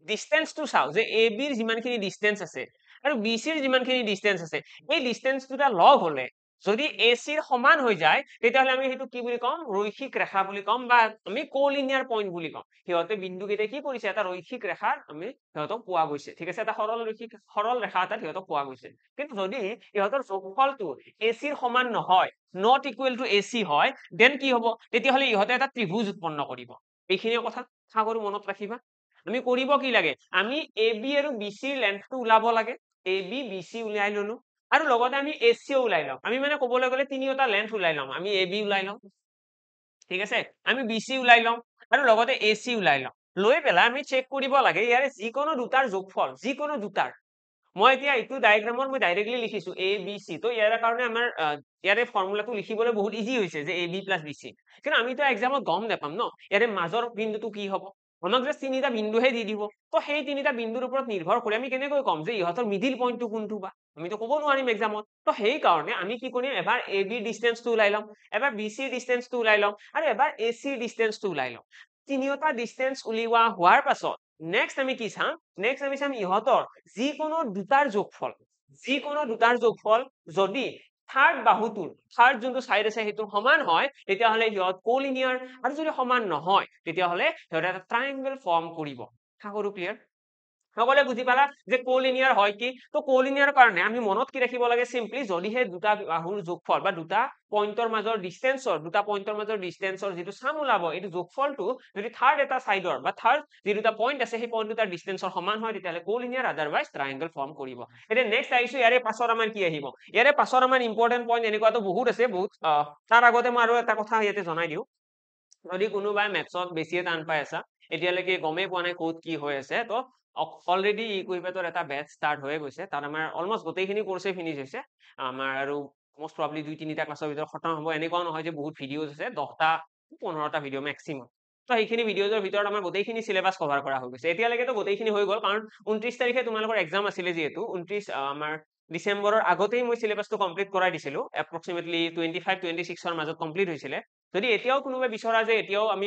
ডিসটেন্সটো চাও যে এ বিৰ যিমানখিনি ডিসটেন্স আছে আৰু বি চিৰ যিমানখিনি ডিসটেন্স আছে এই ডিসটেন্স দুটা লগ হলে যদি এ চিৰ সমান হৈ যায় তেতিয়াহলে আমি সেইটো কি বুলি কম ৰৈখিক ৰেখা বুলি কম বা আমি কোলিনিয়াৰ পইণ্ট বুলি কম সিহঁতে বিন্দু কেইটা কি কৰিছে এটা ৰৈখিক ৰেখাত আমি সিহঁতক পোৱা গৈছে ঠিক আছে এটা সৰল ৰেখা এটা সিহঁতক পোৱা গৈছে কিন্তু যদি ইহঁতৰ যোগফলটো এ চিৰ সমান নহয় not equal to A C হয় দেন কি হ'ব তেতিয়াহলে ইহঁতে এটা ত্ৰিভুজ উৎপন্ন কৰিব এইখিনি কথা সাগৰ মনত ৰাখিবা আমি কৰিব কি লাগে আমি এ বি আৰু বি চিৰ লেন্থটো ওলাব লাগে এ বি বি চি উলিয়াই ললো আৰু লগতে আমি এ চিও ওলাই লম আমি মানে ক'বলৈ গ'লে তিনিটা লেন্থ ওলাই লম আমি এ বি ওলাই লম ঠিক আছে আমি বি চি ওলাই লম আৰু লগতে এ চি ওলাই লম লৈ পেলাই আমি চেক কৰিব লাগে ইয়াৰে যিকোনো দুটাৰ যোগফল যিকোনো দুটাৰ মই এতিয়া এইটো ডায়াগ্ৰামত মই ডাইৰেক্টলি লিখিছো এ বি চি তো ইয়াৰ কাৰণে আমাৰ ইয়াৰে ফৰ্মুলাটো লিখিবলৈ বহুত ইজি হৈছে যে A B plus B C কিন্তু আমিতো এক্সামত গম নাপাম ন ইয়াৰে মাজৰ বিন্দুটো কি হ'ব আমাক যে তিনিটা বিন্দুহে দি দিব তো সেই তিনিটা বিন্দুৰ ওপৰত নিৰ্ভৰ কৰি আমি কেনেকৈ কম যে ইহঁতৰ মিডিল পইণ্টটো কোনটো বা আমিতো ক'ব নোৱাৰিম এক্সামত তো সেই কাৰণে আমি কি কৰিম এবাৰ এ বিৰ ডিসটেন্সটো ওলাই লম এবাৰ বি চিৰ ডিসটেন্সটো ওলাই লম আৰু এবাৰ এ চিৰ ডিসটেন্সটো ওলাই লম তিনিটা ডিসটেন্স উলিওৱা হোৱাৰ পাছত নেক্সট আমি কি চাম নেক্সট আমি চাম ইহঁতৰ যিকোনো দুটাৰ যোগফল যদি থাৰ্ড যোনটো সাইড আছে সেইটো সমান হয় তেতিয়াহলে সিহঁত কোলিনিয়াৰ আৰু যদি সমান নহয় তেতিয়াহলে সিহঁতে এটা ট্ৰায়াঙ্গল ফৰ্ম কৰিব সাগৰো ক্লিয়াৰ সকলে বুজি পালা যে কোলিনিয়াৰ হয় কি তো কোলিনিয়াৰ কাৰণে আমি মনত কি ৰাখিব লাগে সিম্পলি যদিহে দুটা বাহুৰ যোগফল বা দুটা পইণ্টৰ মাজৰ ডিসটেন্সৰ যেটো সাম ওলাব এইটো যোগফলটো যদি থাৰ্ড এটা সাইডৰ বা থাৰ্ড যে দুটা পইণ্ট আছে সেই পইণ্ট দুটাৰ ডিসটেন্সৰ সমান হয় তেতিয়াহলে কোলিনিয়াৰ আদাৰৱাইজ ট্ৰায়াঙ্গল ফৰ্ম কৰিব এতিয়া নেক্সট আহিছো ইয়াৰে পাছৰ আমাৰ কি আহিব ইয়াৰে পাছৰ আমাৰ ইম্পৰ্টেন্ট পইণ্ট এনেকুৱাতো বহুত আছে তাৰ আগতে মই আৰু এটা কথা ইয়াতে জনাই দিও যদি কোনোবাই মেথছত বেছিয়ে টান পাই আছা এতিয়ালৈকে গমেই পোৱা নাই ক'ত কি হৈ আছে তো অলৰেডি ইকুইপেটৰ এটা বেচ ষ্টাৰ্ট হৈ গৈছে তাত আমাৰ অলমোষ্ট গোটেইখিনি কোৰ্ছে ফিনিশ হৈছে আমাৰ আৰু মোষ্ট প্ৰবলি 2-3টা ক্লাছৰ ভিতৰত খতম হ'ব এনেকুৱাও নহয় যে বহুত ভিডিঅ'জ আছে 10টা 15টা ভিডিঅ' মেক্সিমাম তো সেইখিনি ভিডিঅ'জৰ ভিতৰত আমাৰ গোটেইখিনি সিলেবাস কভাৰ কৰা হৈ গৈছে এতিয়ালৈকেতো গোটেইখিনি হৈ গ'ল কাৰণ 29 তাৰিখে তোমালোকৰ এক্সাম আছিলে যিহেতু 29 আমাৰ ডিসেম্বৰৰ আগতেই মই সিলেবাসটো কমপ্লিট কৰাই দিছিলো এপ্ৰক্সিমেটলি 25-26ৰ মাজত কমপ্লিট হৈছিলে যদি এতিয়াও কোনোবাই বিচৰা যে এতিয়াও আমি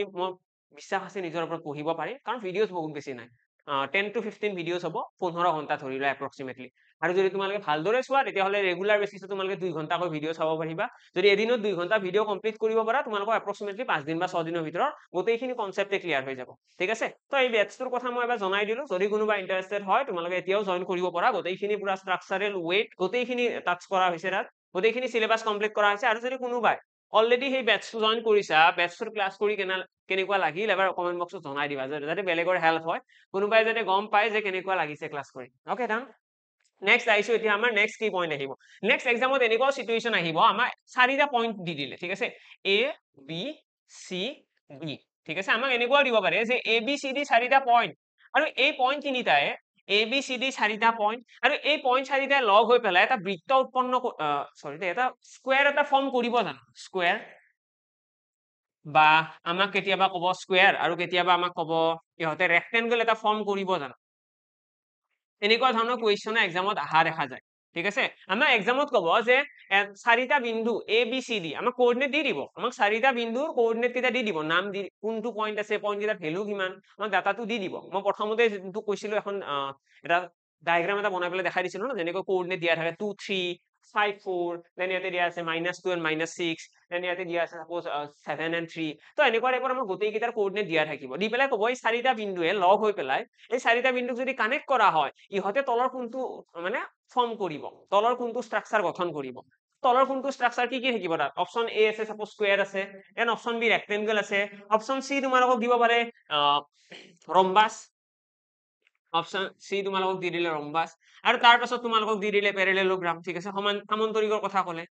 বিশ্বাস আছে নিজৰ ওপৰত পঢ়িব পাৰি কাৰণ ভিডিঅ'জ বহুত বেছি নাই 10 to 15 ভিডিঅ'জ হ'ব 15 ঘণ্টা ধৰি লোৱা এপ্ৰক্সিমেটলি আৰু যদি তোমালোকে ভালদৰে চোৱা তেতিয়াহ'লে ৰেগুলাৰ বেচিছত তোমালোকে 2 ঘণ্টাকৈ ভিডিঅ' চাব পাৰিবা যদি এদিনত 2 ঘণ্টা ভিডিঅ' কমপ্লিট কৰিব পাৰা তোমালোকৰ এপ্ৰক্সিমেটলি 5 দিন বা 6 দিনৰ ভিতৰত গোটেইখিনি কনচেপ্টে ক্লিয়াৰ হৈ যাব ঠিক আছে তো এই বেচটোৰ কথা মই এবাৰ জনাই দিলো যদি কোনোবা ইন্টাৰেষ্টেড হয় তোমালোকে এতিয়াও জয়েন কৰিব পাৰা গোটেইখিনি পুৰা ষ্ট্ৰাকচাৰেল ৱেট গোটেইখিনি টাচ কৰা হৈছে তাত গোটেইখিনি সিলেবাস কমপ্লিট কৰা হৈছে আৰু যদি কোনোবাই অলৰেডি সেই বেচটো জয়েন কৰিছা বেচটোৰ ক্লাছ কৰি কেনেকুৱা লাগিল এবাৰ কমেন্ট বক্সত জনাই দিবা যাতে বেলেগৰ হেল্প হয় কোনোবাই যাতে গম পায় যে কেনেকুৱা লাগিছে ক্লাছ কৰি ওকে ডান নেক্সট আহিছো এতিয়া আমাৰ নেক্সট কি পইণ্ট আহিব নেক্সট এক্সামত এনেকুৱা সিচুৱেচন আহিব আমাৰ 4টা পইণ্ট দি দিলে ঠিক আছে এ বি চি ডি ঠিক আছে আমাক এনেকুৱাও দিব পাৰে যে এ বি চি ডি 4টা পইণ্ট আৰু এই পইণ্ট তিনিটাই এ বি চি ডি 4টা পইণ্ট আৰু এই পইণ্ট 4টাই লগ হৈ পেলাই এটা বৃত্ত উৎপন্ন এটা স্কোয়াৰ এটা ফৰ্ম কৰিব জানো স্কোয়াৰ বা আমাক কেতিয়াবা ক'ব স্কোয়াৰ আৰু কেতিয়াবা আমাক ক'ব ইহঁতে ৰেক্টেংগল এটা ফৰ্ম কৰিব জানো এনেকুৱা ধৰণৰ কুৱেশ্যন এক্সামত অহা দেখা যায় ঠিক আছে আমাৰ এক্সামত ক'ব যে 4টা বিন্দু এ বি চি ডি আমাক কোঅৰ্ডিনেট দি দিব আমাক 4টা বিন্দুৰ কোঅৰ্ডিনেট কেইটা দি দিব নাম দি কোনটো পইণ্ট আছে পইণ্ট কেইটাৰ ভ্যালু কিমান আমাক ডাটাটো দি দিব মই প্ৰথমতে যোনটো কৈছিলো এখন এটা ডায়াগ্ৰাম এটা বনাই পেলাই দেখাই দিছিলো ন যেনেকৈ কোঅৰ্ডিনেট দিয়া থাকে 2 3 5 4 দেন ইয়াতে দিয়া আছে -2 and -6 দেন ইয়াতে দিয়া আছে সাপোজ 7 and 3 তো এনেকুৱা টাইপৰ আমাৰ গোটেই কেইটাৰ কোঅৰ্ডিনেট দিয়া থাকিব দি পেলাই ক'ব এই চাৰিটা বিন্দুৱে লগ হৈ পেলাই এই চাৰিটা বিন্দুক যদি কানেক্ট কৰা হয় ইহঁতে তলৰ কোনটো মানে ফৰ্ম কৰিব তলৰ কোনটো ষ্ট্ৰাকচাৰ গঠন কৰিব তলৰ কোনটো ষ্ট্ৰাকচাৰ কি থাকিব তাত অপচন এ আছে সাপোজ স্কয়াৰ আছে এন্ড অপচন বি ৰেক্টেংগল আছে অপচন সি তোমালোকক দিব পাৰে ৰম্বাস অপশন সি তোমালোকক দি দিলে ৰম্বাস আৰু তাৰ পাছত তোমালোকক দি দিলে পেৰেলেলোগ্ৰাম ঠিক আছে সমান সামান্তৰিকৰ কথা ক'লে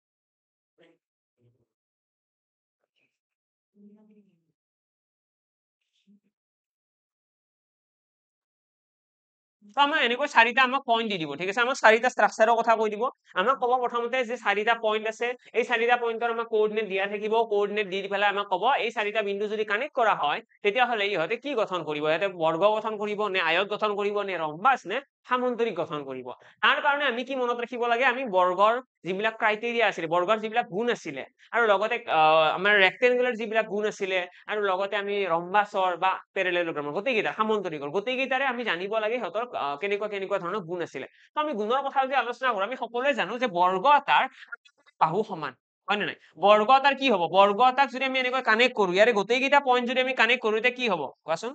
তো আমাৰ এনেকৈ চাৰিটা আমাক পইণ্ট দি দিব ঠিক আছে আমাক চাৰিটা ষ্ট্ৰাকচাৰৰ কথা কৈ দিব আমাক ক'ব প্ৰথমতে যে চাৰিটা পইণ্ট আছে এই চাৰিটা পইণ্টৰ আমাক কোঅৰ্ডিনেট দিয়া থাকিব কোঅৰ্ডিনেট দি পেলাই আমাক ক'ব এই চাৰিটা বিন্দু যদি কানেক্ট কৰা হয় তেতিয়াহ'লে ইহঁতে কি গঠন কৰিব ইহঁতে বৰ্গ গঠন কৰিব নে আয়ত গঠন কৰিব নে ৰম্বাস নে সামান্তৰিক গঠন কৰিব তাৰ কাৰণে আমি কি মনত ৰাখিব লাগে আমি বৰ্গৰ যিবিলাক ক্ৰাইটেৰিয়া আছিলে বৰ্গৰ যিবিলাক গুণ আছিলে আৰু লগতে আমাৰ ৰেক্টেংগুলাৰ যিবিলাক গুণ আছিলে আৰু লগতে আমি ৰম্বাসৰ বা পেৰেলেলোগ্ৰামৰ গোটেইকেইটা সামান্তৰিকৰ গোটেইকেইটাৰে আমি জানিব লাগে সিহঁতৰ কেনেকুৱা ধৰণৰ গুণ আছিলে তো আমি গুণৰ কথা যদি আলোচনা কৰো আমি সকলোৱে জানো যে বৰ্গ এটাৰ বাহু সমান হয় নে নাই বৰ্গ এটাৰ কি হ'ব বৰ্গ এটাক যদি আমি এনেকৈ কানেক্ট কৰো ইয়াৰে গোটেইকেইটা পইণ্ট যদি আমি কানেক্ট কৰো তেতিয়া কি হ'ব কোৱাচোন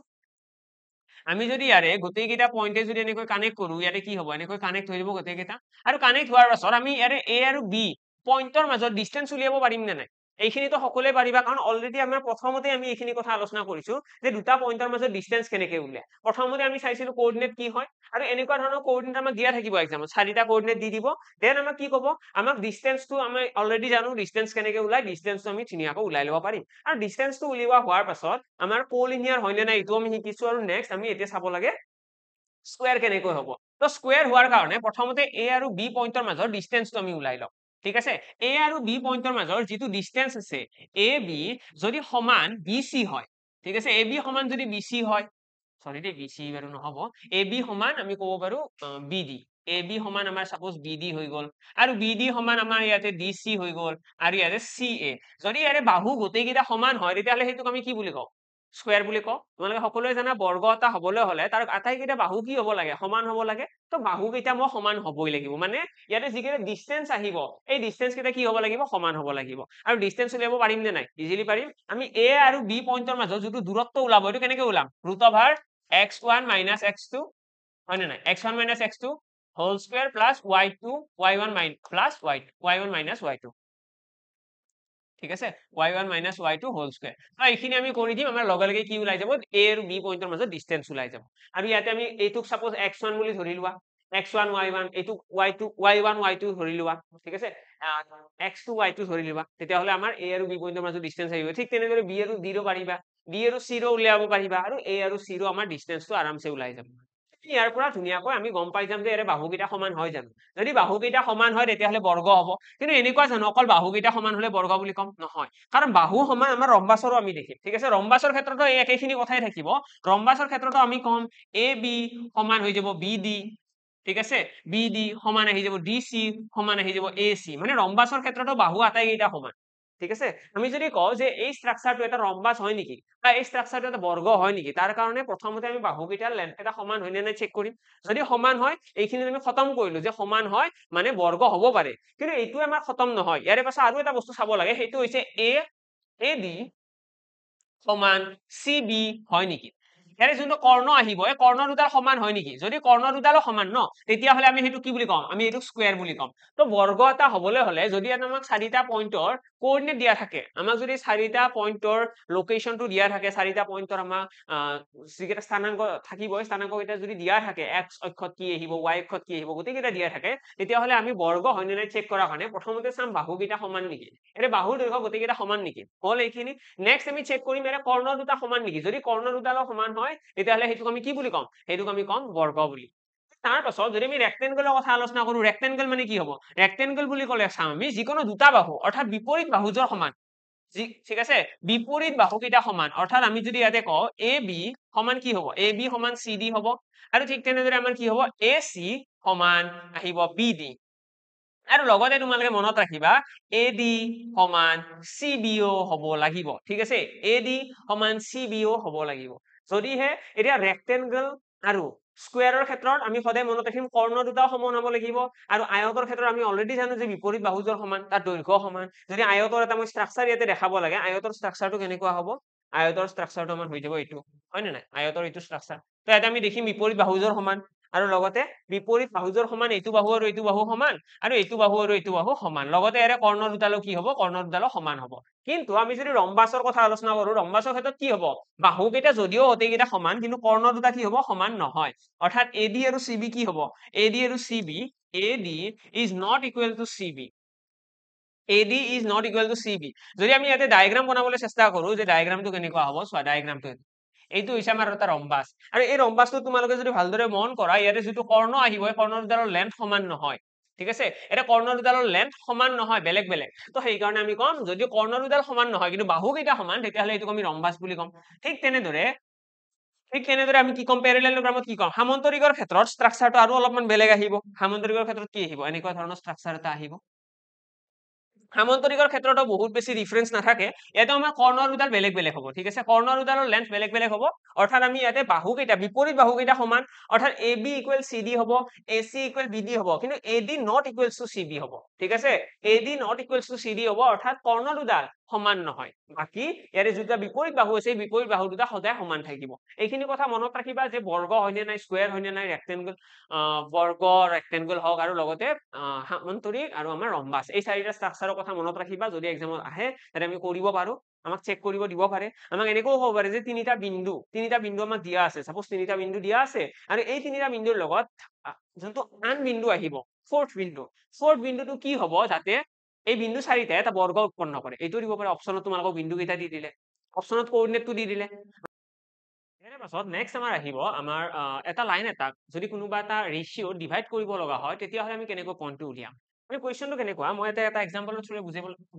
আমি যদি ইয়াৰে গোটেইকেইটা পইণ্টে যদি এনেকৈ কানেক্ট কৰো ইয়াৰে কি হ'ব এনেকৈ কানেক্ট হৈ যাব গোটেইকেইটা আৰু কানেক্ট হোৱাৰ পাছত আমি ইয়াৰে এ আৰু বি পইণ্টৰ মাজত ডিষ্টেন্স উলিয়াব পাৰিম নে নাই এইখিনিতো সকলোৱে পাৰিবা কাৰণ অলৰেডি আমাৰ প্ৰথমতে আমি এইখিনি কথা আলোচনা কৰিছো যে দুটা পইণ্টৰ মাজত ডিষ্টেন্স কেনেকৈ উলিয়ায় প্ৰথমতে আমি চাইছিলো কোঅৰ্ডিনেট কি হয় আৰু এনেকুৱা ধৰণৰ কোঅৰ্ডিনেট আমাক দিয়া থাকিব এক্সামত চাৰিটা কোঅৰ্ডিনেট দি দিব দেন আমাক কি ক'ব আমাক ডিষ্টেন্সটো আমি অলৰেডি জানো ডিষ্টেন্স কেনেকৈ ওলাই ডিষ্টেন্সটো আমি ধুনীয়াকৈ ওলাই ল'ব পাৰিম আৰু ডিষ্টেন্সটো উলিওৱা হোৱাৰ পাছত আমাৰ কোলিনিয়াৰ হয় নে নাই এইটো আমি শিকিছো আৰু নেক্সট আমি এতিয়া চাব লাগে স্কয়াৰ কেনেকৈ হ'ব তো স্কয়াৰ হোৱাৰ কাৰণে প্ৰথমতে এ আৰু বি পইণ্টৰ মাজৰ ডিষ্টেন্সটো আমি ওলাই লওঁ ঠিক আছে এ আৰু বি পইণ্টৰ মাজৰ যিটো ডিষ্টেন্স আছে এ বি যদি সমান বি চি হয় ঠিক আছে এ বি সমান যদি বি চি হয় সৰি দেই বি চি বাৰু নহ'ব এ বি সমান আমি ক'ব পাৰো বি ডি এ বি সমান আমাৰ সাপোজ বি ডি হৈ গ'ল আৰু বি ডি সমান আমাৰ ইয়াতে ডি চি হৈ গ'ল আৰু ইয়াতে চি এ যদি ইয়াৰে বাহু গোটেইকেইটা সমান হয় তেতিয়াহ'লে সেইটোক আমি কি বুলি কওঁ স্কয়াৰ বুলি কওঁ তোমালোকে সকলোৱে জানা বৰ্গ এটা হ'বলৈ হ'লে তাৰ আটাইকেইটা বাহু কি হ'ব লাগে সমান হ'ব লাগে তো বাহু কেইটা মই সমান হ'বই লাগিব মানে ইয়াতে যিকেইটা ডিষ্টেন্স আহিব এই ডিষ্টেন্স কেইটা কি হ'ব লাগিব সমান হ'ব লাগিব আৰু ডিষ্টেন্স উলিয়াব পাৰিম নে নাই ইজিলি পাৰিম আমি এ আৰু বি পইণ্টৰ মাজত যিটো দূৰত্ব ওলাব এইটো কেনেকৈ ওলাম √, x1 minus x2 হয় নে নাই x1 minus x2 whole square plus y1 plus y1 minus y2 ঠিক আছে y1 minus y2 whole square তো এইখিনি আমি কৰি দিম আমাৰ লগে লগে কি ওলাই যাব a আৰু b পইণ্টৰ মাজত ডিষ্টেন্স ওলাই যাব আৰু ইয়াতে আমি এইটোক সাপোজ x1 বুলি ধৰি লোৱা x1 y1 এইটো y1 y2 ধৰি লোৱা ঠিক আছে x2 y2 ধৰি লোৱা তেতিয়াহ'লে আমাৰ a আৰু b পইণ্টৰ মাজত ডিষ্টেন্স আহিব ঠিক তেনেদৰে b আৰু d ৰো পাৰিবা d আৰু c ৰো উলিয়াব পাৰিবা আৰু a আৰু c ৰো আমাৰ ডিষ্টেন্সটো আৰামছে ওলাই যাব ইয়াৰ পৰা ধুনীয়াকৈ আমি গম পাই যাম যে ইয়াৰে বাহুকেইটা সমান হয় জানো যদি বাহুকেইটা সমান হয় তেতিয়াহ'লে বৰ্গ হ'ব কিন্তু এনেকুৱা জানো অকল বাহুকেইটা সমান হ'লে বৰ্গ বুলি কম নহয় কাৰণ বাহু সমান আমাৰ ৰম্বাসৰো আমি দেখিম ঠিক আছে ৰম্বাসৰ ক্ষেত্ৰতো এই একেখিনি কথাই থাকিব ৰম্বাসৰ ক্ষেত্ৰতো আমি কম এ বি সমান হৈ যাব বি ডি ঠিক আছে বি ডি সমান আহি যাব ডি চি সমান আহি যাব এ চি মানে ৰম্বাসৰ ক্ষেত্ৰতো বাহু আটাইকেইটা সমান ঠিক আছে আমি যদি কওঁ যে এই ষ্ট্ৰাকচাৰটো এটা ৰম্বাস হয় নেকি বা এই ষ্ট্ৰাকচাৰটো এটা বৰ্গ হয় নেকি তাৰ কাৰণে প্ৰথমতে আমি বাহুকেইটাৰ লেন্থ এটা সমান হয় নে নাই চেক কৰিম যদি সমান হয় এইখিনি আমি খতম কৰিলো যে সমান হয় মানে বৰ্গ হ'ব পাৰে কিন্তু এইটো আমাৰ খতম নহয় ইয়াৰে পাছত আৰু এটা বস্তু চাব লাগে সেইটো হৈছে এ ডি সমান চি বি হয় নেকি ইয়াৰে যোনটো কৰ্ণ আহিব এই কৰ্ণ দুডাল সমান হয় নেকি যদি কৰ্ণ দুডালো সমান ন তেতিয়াহ'লে আমি সেইটো কি বুলি কম আমি এইটোক স্কয়াৰ বুলি কম তো বৰ্গ এটা হ'বলৈ হ'লে যদি আমাক চাৰিটা পইণ্টৰ কোঅৰ্ডিনেট দিয়া থাকে আমাক যদি চাৰিটা পইণ্টৰ লোকেশ্যনটো দিয়া থাকে চাৰিটা পইণ্টৰ আমাক যিকেইটা স্থানাংক থাকিব স্থানাংক কেইটা যদি দিয়া থাকে x অক্ষত কি আহিব y অক্ষত কি আহিব গোটেইকেইটা দিয়া থাকে তেতিয়াহ'লে আমি বৰ্গ হয় নে নাই চেক কৰাৰ কাৰণে প্ৰথমতে চাম বাহুকেইটা সমান নেকি এতিয়া বাহুৰ দৈৰ্ঘ্য গোটেইকেইটা সমান নেকি হ'ল এইখিনি নেক্সট আমি চেক কৰিম ইয়াৰে কৰ্ণ দুটা সমান নেকি যদি কৰ্ণ দুডালো সমান হয় তেতিয়াহ'লে সেইটোক আমি কি বুলি কম সেইটোক আমি কম বৰ্গ বুলি তাৰ পাছত যদি আমি ৰেক্টেংগলৰ কথা আলোচনা কৰো ৰেক্টেংগল মানে কি হ'ব ৰেক্টেংগল বুলি ক'লে চাম আমি যিকোনো দুটা বাহু অৰ্থাৎ বিপৰীত বাহুজোৰ সমান ঠিক আছে বিপৰীত বাহুকেইটা সমান অৰ্থাৎ আমি যদি ইয়াতে কওঁ এ বি সমান কি হ'ব এ বি সমান চি ডি হ'ব আৰু ঠিক তেনেদৰে আমাৰ কি হ'ব এ চি সমান আহিব বি ডি আৰু লগতে তোমালোকে মনত ৰাখিবা এ ডি সমান চি বিও হ'ব লাগিব ঠিক আছে এ ডি সমান চি বিও হ'ব লাগিব যদিহে এতিয়া ৰেক্টেংগল আৰু স্কোয়াৰৰ ক্ষেত্ৰত আমি সদায় মনত ৰাখিম কৰ্ণ দুটাও সমান হ'ব লাগিব আৰু আয়তৰ ক্ষেত্ৰত আমি অলৰেডি জানো যে বিপৰীত বাহুযোৰ সমান তাৰ দৈৰ্ঘ্য সমান যদি আয়তৰ এটা মই ষ্ট্ৰাকচাৰ ইয়াতে দেখাব লাগে আয়তৰ ষ্ট্ৰাকচাৰটো কেনেকুৱা হ'ব আয়তৰ ষ্ট্ৰাকচাৰটো আমাৰ হৈ যাব এইটো হয় নে নাই আয়তৰ এইটো ষ্ট্ৰাকচাৰ তো ইয়াতে আমি দেখিম বিপৰীত বাহুযোৰ সমান আৰু লগতে বিপৰীত বাহুযোৰ সমান এইটো বাহু আৰু এইটো বাহু সমান আৰু এইটো বাহু আৰু এইটো বাহু সমান লগতে ইয়াৰে কৰ্ণ দুটালো কি হ'ব কৰ্ণ দুটালো সমান হ'ব কিন্তু আমি যদি ৰম্বাসৰ কথা আলোচনা কৰো ৰম্বাসৰ ক্ষেত্ৰত কি হ'ব বাহু কেইটা যদিও গোটেইকেইটা সমান কিন্তু কৰ্ণ দুটা কি হ'ব সমান নহয় অৰ্থাৎ AD আৰু CB কি হ'ব AD আৰু CB AD is not equal to CB AD is not equal to CB যদি আমি ইয়াতে ডায়াগ্ৰাম বনাবলৈ চেষ্টা কৰো যে ডায়াগ্ৰামটো কেনেকুৱা হ'ব চোৱা ডায়াগ্ৰামটো এইটো হৈছে আমাৰ এটা ৰম্বাস আৰু এই ৰম্বাসটো তোমালোকে যদি ভালদৰে মন কৰা ইয়াতে যিটো কৰ্ণ আহিব এই কৰ্ণ দুটাৰ লেন্থ সমান নহয় ঠিক আছে এটা কৰ্ণ দুডালৰ লেন্থ সমান নহয় বেলেগ বেলেগ তো সেইকাৰণে আমি কম যদি কৰ্ণ দুডাল সমান নহয় কিন্তু বাহু কেইটা সমান তেতিয়াহ'লে এইটোক আমি ৰম্বাস বুলি কম ঠিক তেনেদৰে আমি কি কম পেৰেলেলোগ্ৰামত কি কম সামান্তৰিকৰ ক্ষেত্ৰত ষ্ট্ৰাকচাৰটো আৰু অলপমান বেলেগ আহিব সামান্তৰিকৰ ক্ষেত্ৰত কি আহিব এনেকুৱা ধৰণৰ ষ্ট্ৰাকচাৰ এটা আহিব সামান্তৰিকৰ ক্ষেত্ৰতো বহুত বেছি ডিফাৰেন্স নাথাকে ইয়াতে আমাৰ কৰ্ণ দুডাল বেলেগ বেলেগ হ'ব ঠিক আছে কৰ্ণ দুডালৰ লেন্থ বেলেগ বেলেগ হ'ব অৰ্থাৎ আমি ইয়াতে বাহু কেইটা বিপৰীত বাহু কেইটা সমান অৰ্থাৎ AB ইকুৱেল CD হ'ব AC ইকুৱেল BD হ'ব কিন্তু AD not equals to CB হ'ব ঠিক আছে AD not equals to CD হ'ব অৰ্থাৎ কৰ্ণ দুডাল সমান নহয় বাকি ইয়াৰে দুটা বিপৰীত বাহু আছে বিপৰীত বাহু দুটা সদায় সমান থাকিব এইখিনি কথা মনত ৰাখিবা যে বৰ্গ হয়নে নাই স্কয়াৰ হয়নে নাই ৰেক্টেংগল বৰ্গ ৰেক্টেংগল হওক আৰু লগতে সামান্তৰিক আৰু আমাৰ ৰম্বাস এই চাৰিটা ষ্ট্ৰাকচাৰৰ কথা মনত ৰাখিবা যদি এক্সামত আহে তাতে আমি কৰিব পাৰো আমাক চেক কৰিব দিব পাৰে আমাক এনেকৈ হ'ব পাৰে যে তিনিটা বিন্দু আমাক দিয়া আছে সাপোজ তিনিটা বিন্দু দিয়া আছে আৰু এই তিনিটা বিন্দুৰ লগত যোনটো আন বিন্দু আহিব ফৰ্থ বিন্দুটো কি হ'ব যাতে এই বিন্দু চাৰিটাই এটা বৰ্গ উৎপন্ন কৰে এইটো দিব পাৰে অপচনত তোমালোকক বিন্দু কেইটা দি দিলে অপচনত কোঅৰ্ডিনেটটো দি দিলে ইয়াৰ পাছত নেক্সট আমাৰ আহিব আমাৰ এটা লাইন এটাক যদি কোনোবা এটা ৰেশিও ডিভাইড কৰিব লগা হয় তেতিয়াহ'লে আমি কেনেকৈ পইণ্টটো উলিয়াম আমি কুৱেশ্যনটো কেনেকুৱা মই এটা এক্সাম্পলৰ থ্ৰুৰে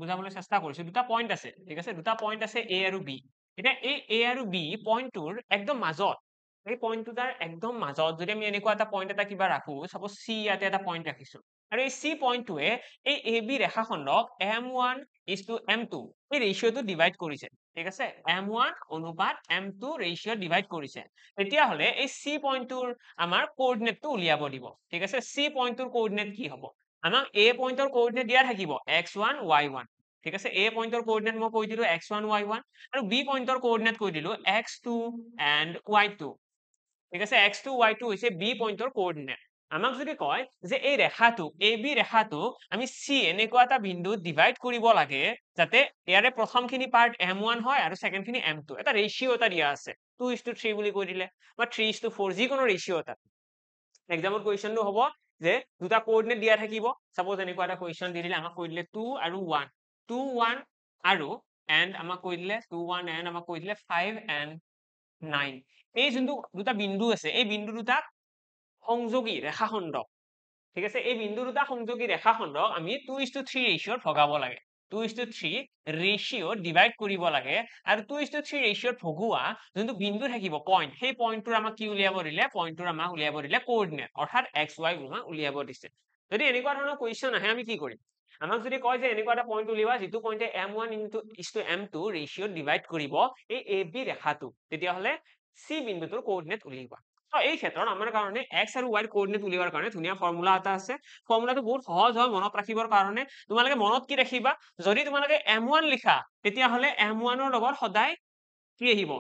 বুজাবলৈ চেষ্টা কৰিছো দুটা পইণ্ট আছে ঠিক আছে দুটা পইণ্ট আছে A আৰু B এতিয়া এই A আৰু B পইণ্টটোৰ একদম মাজত এই পইণ্টটো তাৰ একদম মাজত যদি আমি এনেকুৱা এটা পইণ্ট এটা কিবা ৰাখো সাপোজ C ইয়াতে এটা পইণ্ট ৰাখিছো আৰু এই C পইণ্টটোৱে এই AB ৰেখাখণ্ডক M1 M2 এই ৰেশিওটো ডিভাইড কৰিছে ঠিক আছে M1 অনুপাত M2 ৰেশিও ডিভাইড কৰিছে তেতিয়াহ'লে এই C পইণ্টটোৰ আমাৰ কোঅৰ্ডিনেটটো উলিয়াব দিব ঠিক আছে C পইণ্টটোৰ কোঅৰ্ডিনেট কি হ'ব আমাক A পইণ্টৰ কোঅৰ্ডিনেট দিয়া থাকিব x1 y1 ঠিক আছে A পইণ্টৰ কোঅৰ্ডিনেট মই কৈ দিলো x1 y1 আৰু B পইণ্টৰ কোঅৰ্ডিনেট কৈ দিলো x2 and y2 ঠিক আছে x2 y2 হৈছে B পইণ্টৰ কোঅৰ্ডিনেট আমাক যদি কয় যে এই ৰেখাটো AB ৰেখাটো আমি C এনেকুৱা এটা বিন্দুত ডিভাইড কৰিব লাগে যাতে ইয়াৰে প্ৰথমখিনি পাৰ্ট M1 হয় আৰু সেকেন্ডখিনি M2 এটা ৰেশিও এটা দিয়া আছে 2:3 বুলি কৈ দিলে বা 3:4 যিকোনো ৰেশিও এটা এক্সামৰ কুৱেশ্যনটো হ'ব যে দুটা কোঅৰ্ডিনেট দিয়া থাকিব সাপোজ এনেকুৱা এটা কুৱেশ্যন দি দিলে আমাক কৈ দিলে 2 আৰু 1 2 1 আৰু এন্ড আমাক কৈ দিলে 2 1 এন্ড আমাক কৈ দিলে 5 and 9 এই যোনটো দুটা বিন্দু আছে এই বিন্দু দুটা সংযোগী ৰেখাখণ্ড ঠিক আছে এই বিন্দু দুটা সংযোগী ৰেখাখণ্ডক আমি 2:3 ৰেশিওত ভগাব লাগে 2:3 ৰেশিও ডিভাইড কৰিব লাগে আৰু 2:3 ৰেশিওত ভগোৱা যোনটো বিন্দু থাকিব পইণ্ট সেই পইণ্টটোৰ আমাক কি উলিয়াব দিলে পইণ্টটোৰ আমাক উলিয়াব দিলে কোঅৰ্ডিনেট অৰ্থাৎ xy আমাক উলিয়াব দিছে যদি এনেকুৱা ধৰণৰ কুৱেশ্যন আহে আমি কি কৰিম আমাক যদি কয় যে এনেকুৱা এটা পইণ্ট উলিওৱা যিটো পইণ্টে M1 * M2 ৰেশিওত ডিভাইড কৰিব এই AB ৰেখাটো তেতিয়াহ'লে C বিন্দুটোৰ কোঅৰ্ডিনেট উলিওৱা এই ক্ষেত্ৰত আমাৰ কাৰণে x আৰু y কোঅৰ্ডিনেট উলিওৱাৰ কাৰণে ধুনীয়া ফৰ্মুলা এটা আছে ফৰ্মুলাটো বহুত সহজ হয় মনত ৰাখিবৰ কাৰণে তোমালোকে মনত কি ৰাখিবা যদি তোমালোকে M1 লিখা তেতিয়াহ'লে M1 ৰ লগত সদায় কি আহিব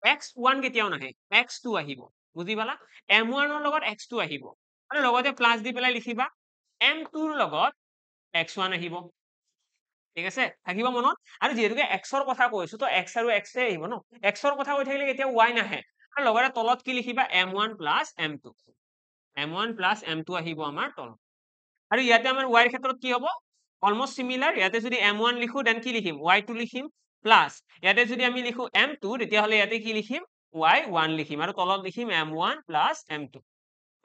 x1 কেতিয়াও নাহে x2 আহিব বুজি পালা M1 ৰ লগত x2 আহিব আৰু লগতে প্লাস দি পেলাই লিখিবা M2 ৰ লগত x1 আহিব ঠিক আছে থাকিব মনত আৰু যেহেতুকে x ৰ কথা কৈছো তো x আৰু x এ আহিব ন x ৰ কথা কৈ থাকিলে কেতিয়াও y নাহে আৰু লগতে তলত কি লিখিবা M1 plus M2 M1 plus M2 আহিব আমাৰ তলত আৰু ইয়াতে আমাৰ y ৰ ক্ষেত্ৰত কি হ'ব অলমোস্ট সিমিলাৰ ইয়াতে যদি M1 লিখো দেন কি লিখিম y2 লিখিম প্লাস ইয়াতে যদি আমি লিখো M2 তেতিয়াহ'লে ইয়াতে কি লিখিম y1 লিখিম আৰু তলত লিখিম M1 plus M2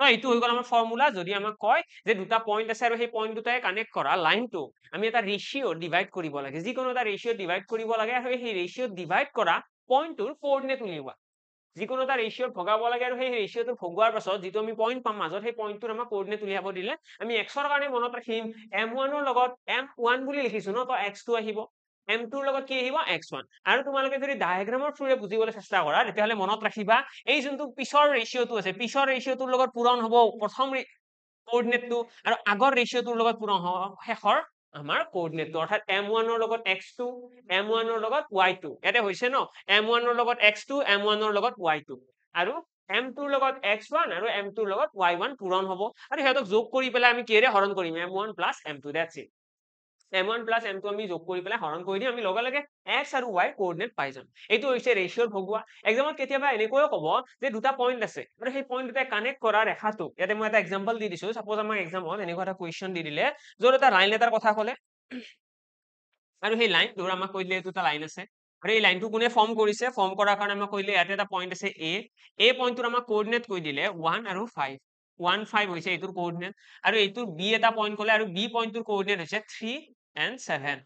তো এইটো হৈ গ'ল আমাৰ ফৰ্মুলা যদি আমাক কয় যে দুটা পইণ্ট আছে আৰু সেই পইণ্ট দুটাই কানেক্ট কৰা লাইনটো আমি এটা ৰেশিও ডিভাইড কৰিব লাগে যিকোনো এটা ৰেশিও ডিভাইড কৰিব লাগে আৰু সেই ৰেশিও ডিভাইড কৰা পইণ্টটোৰ কোঅৰ্ডিনেট উলিওৱা যিকোনো এটা ৰেশিওত ভগাব লাগে আৰু সেই ৰেশিওটো ভগোৱাৰ পাছত যিটো আমি পইণ্ট পাম মাজত সেই পইণ্টটোৰ আমাক কোঅৰ্ডিনেট উলিয়াব দিলে আমি x ৰ কাৰণে মনত ৰাখিম M1 ৰ লগত M1 বুলি লিখিছো ন তো x2 আহিব m2 ৰ লগত কি আহিব x1 আৰু তোমালোকে যদি ডায়াগ্ৰামৰ থ্ৰুৰে বুজিবলৈ চেষ্টা কৰা তেতিয়াহলে মনত ৰাখিবা এই যোনটো পিছৰ ৰেশিওটো আছে পিছৰ ৰেশিওটোৰ লগত পূৰণ হ'ব প্ৰথম কোঅৰ্ডিনেটটো আৰু আগৰ ৰেশিওটোৰ লগত পূৰণ হ'ব শেষৰ আমাৰ কোঅৰ্ডিনেটটো অৰ্থাৎ m1 ৰ লগত x2 m1 ৰ লগত y2 ইয়াতে হৈছে ন m1 ৰ লগত x2 m1 ৰ লগত y2 আৰু m2 ৰ লগত x1 আৰু m2 ৰ লগত y1 পূৰণ হ'ব আৰু সিহঁতক যোগ কৰি পেলাই আমি কিহেৰে হৰণ কৰিম m1 + m2 that's it m1 + m2 আমি যোগ কৰি পেলাই হৰণ কৰি দিম আমি লগে লগে x আৰু y কোঅৰ্ডিনেট পাই যাম এইটো হৈছে ৰেশিওৰ ভগোৱা এক্সামত কেতিয়াবা এনেকৈও ক'ব যে দুটা পইণ্ট আছে আৰু সেই পইণ্ট দুটা কানেক্ট কৰা ৰেখাটো ইয়াতে মই এটা এক্সাম্পল দি দিছো সাপোজ আমাৰ এক্সামত এনেকুৱা এটা কোৱেশ্চন দি দিলে য'ত এটা লাইন এটাৰ কথা ক'লে আৰু সেই লাইনটোৰ আমাক কৈ দিলে এইটো এটা লাইন আছে আৰু এই লাইনটো কোনে ফৰ্ম কৰিছে ফৰ্ম কৰাৰ কাৰণে আমাক কৈ দিলে ইয়াতে এটা পইণ্ট আছে a পইণ্টটোৰ আমাক কোঅৰ্ডিনেট কৈ দিলে 1 আৰু 5 1 5 হৈছে এইটোৰ কোঅৰ্ডিনেট আৰু এইটোৰ b এটা পইণ্ট ক'লে আৰু b পইণ্টটোৰ কোঅৰ্ডিনেট হৈছে 3 and 7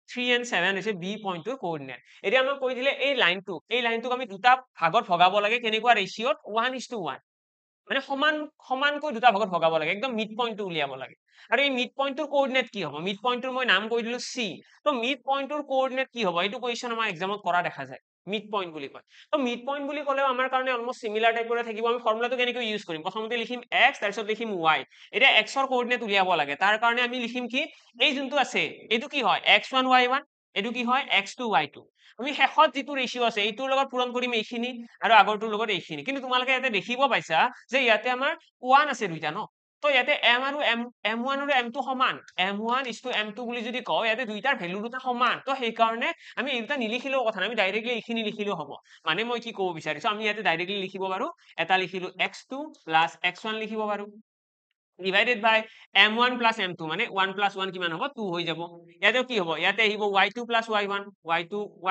3 and 7 হৈছে b পইণ্টটোৰ কোঅৰ্ডিনেট এতিয়া আমাক কৈ দিলে এই লাইনটোক আমি দুটা ভাগত ভগাব লাগে কেনেকুৱা ৰেশিওত 1:1 মানে সমানকৈ দুটা ভাগত ভগাব লাগে একদম মিড পইণ্টটো উলিয়াব লাগে আৰু এই মিড পইণ্টটোৰ কোঅৰ্ডিনেট কি হ'ব মিড পইণ্টটোৰ মই নাম কৈ দিলো c তো মিড পইণ্টটোৰ কোঅৰ্ডিনেট কি হ'ব এইটো কোৱেশ্চন আমাৰ এক্সামত কৰা দেখা যায় মিড পইণ্ট বুলি কয় তো মিড পইণ্ট বুলি ক'লেও আমাৰ কাৰণে অলমোষ্ট সিমিলাৰ টাইপৰে থাকিব আমি ফৰ্মুলাটো কেনেকৈ ইউজ কৰিম প্ৰথমতে লিখিম x তাৰপিছত লিখিম y এতিয়া x ৰ কোঅৰ্ডিনেট উলিয়াব লাগে তাৰ কাৰণে আমি লিখিম কি এই যোনটো আছে এইটো কি হয় x1 y1 এইটো কি হয় x2 y2 আমি শেষত যিটো ৰেশিও আছে এইটোৰ লগত পূৰণ কৰিম এইখিনি আৰু আগৰটোৰ লগত এইখিনি কিন্তু তোমালোকে ইয়াতে দেখিব পাইছা যে ইয়াতে আমাৰ 1 আছে দুইটা ন তো ইয়াতে m আৰু m1 আৰু m2 সমান m1 m2 বুলি যদি কওঁ ইয়াতে দুইটাৰ ভ্যালু দুটা সমান তো সেই কাৰণে আমি এই দুটা নিলিখিলেও কথা নাই আমি ডাইৰেক্টলি এইখিনি লিখিলেও হ'ব মানে মই কি ক'ব বিচাৰিছো আমি ইয়াতে ডাইৰেক্টলি লিখিব পাৰো এটা লিখিলো x2 + x1 লিখিব পাৰো divided by m1 + m2 মানে 1 + 1 কিমান হ'ব 2 হৈ যাব ইয়াতে কি হ'ব ইয়াতে আহিব y2 + y1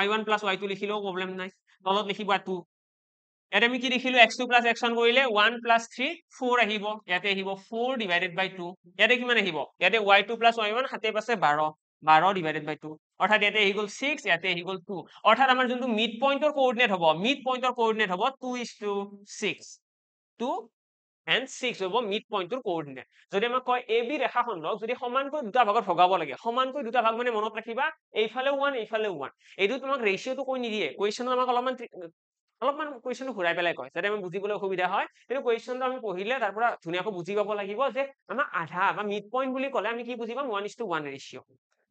y1 + y2 লিখিলেও problem নাই তলত লিখিবা 2 ইয়াতে আমি কি লিখিলো x2 + x1 কৰিলে 1 + 3 4 আহিব ইয়াতে আহিব 4/2 ইয়াতে কিমান আহিব ইয়াতে y2 + y1 হাতে পাছে 12 12/2 অৰ্থাৎ ইয়াতে আহি গ'ল 6 ইয়াতে আহি গ'ল 2 অৰ্থাৎ আমাৰ যোনটো মিড পইণ্টৰ কোঅৰ্ডিনেট হ'ব মিড পইণ্টৰ কোঅৰ্ডিনেট হ'ব 2:6 2 and 6 হ'ব মিড পইণ্টৰ কোঅৰ্ডিনেট যদি আমাক কয় ab ৰেখাখণ্ডক যদি সমানকৈ দুটা ভাগত ভগাব লাগে সমানকৈ দুটা ভাগ মানে মনত ৰাখিবা এইফালে 1 এইফালে 1 এইটো তোমাক ৰেশিওটো কৈ নিদিয়ে কোৱেশ্চনত আমাক অলপমান কুৱেশ্যনটো ঘূৰাই পেলাই কয় যাতে আমি বুজিবলৈ অসুবিধা হয় কিন্তু কুৱেশ্যনটো আমি পঢ়িলে তাৰ পৰা ধুনীয়াকৈ বুজি পাব লাগিব যে আমাৰ আধা বা মিড পইণ্ট বুলি ক'লে আমি কি বুজি পাম 1:1 ৰেশিও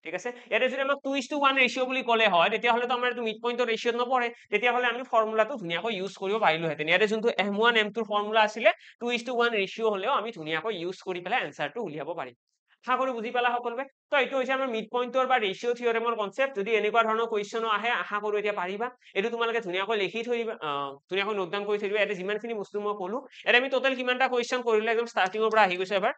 ঠিক আছে ইয়াতে যদি আমাক 2:1 ৰেশিও বুলি ক'লে হয় তেতিয়াহ'লে তো আমাৰ এইটো মিড পইণ্টৰ ৰেশিওত নপৰে তেতিয়াহ'লে আমি ফৰ্মুলাটো ধুনীয়াকৈ ইউজ কৰিব পাৰিলোহেঁতেন ইয়াতে যোনটো m1 m2 ফৰ্মুলা আছিলে 2:1 ৰেশিও হ'লেও আমি ধুনীয়াকৈ ইউজ কৰি পেলাই এনসাৰটো উলিয়াব পাৰিম আশা কৰো বুজি পালা সকলোৱে তো এইটো হৈছে আমাৰ মিড পইণ্টৰ বা ৰেশিও থিওৰেমৰ কনসেপ্ট যদি এনেকুৱা ধৰণৰ কুৱেশ্যনো আহে আশা কৰো এতিয়া পাৰিবা এইটো তোমালোকে ধুনীয়াকৈ লিখি থৈ দিবা ধুনীয়াকৈ নোট ডাউন কৰি থৈ দিবা ইয়াতে যিমানখিনি বস্তু মই ক'লো ইয়াতে আমি টোটাল কিমানটা কুৱেশ্যন কৰিলো একদম ষ্টাৰ্টিঙৰ পৰা আহি গৈছে এবাৰ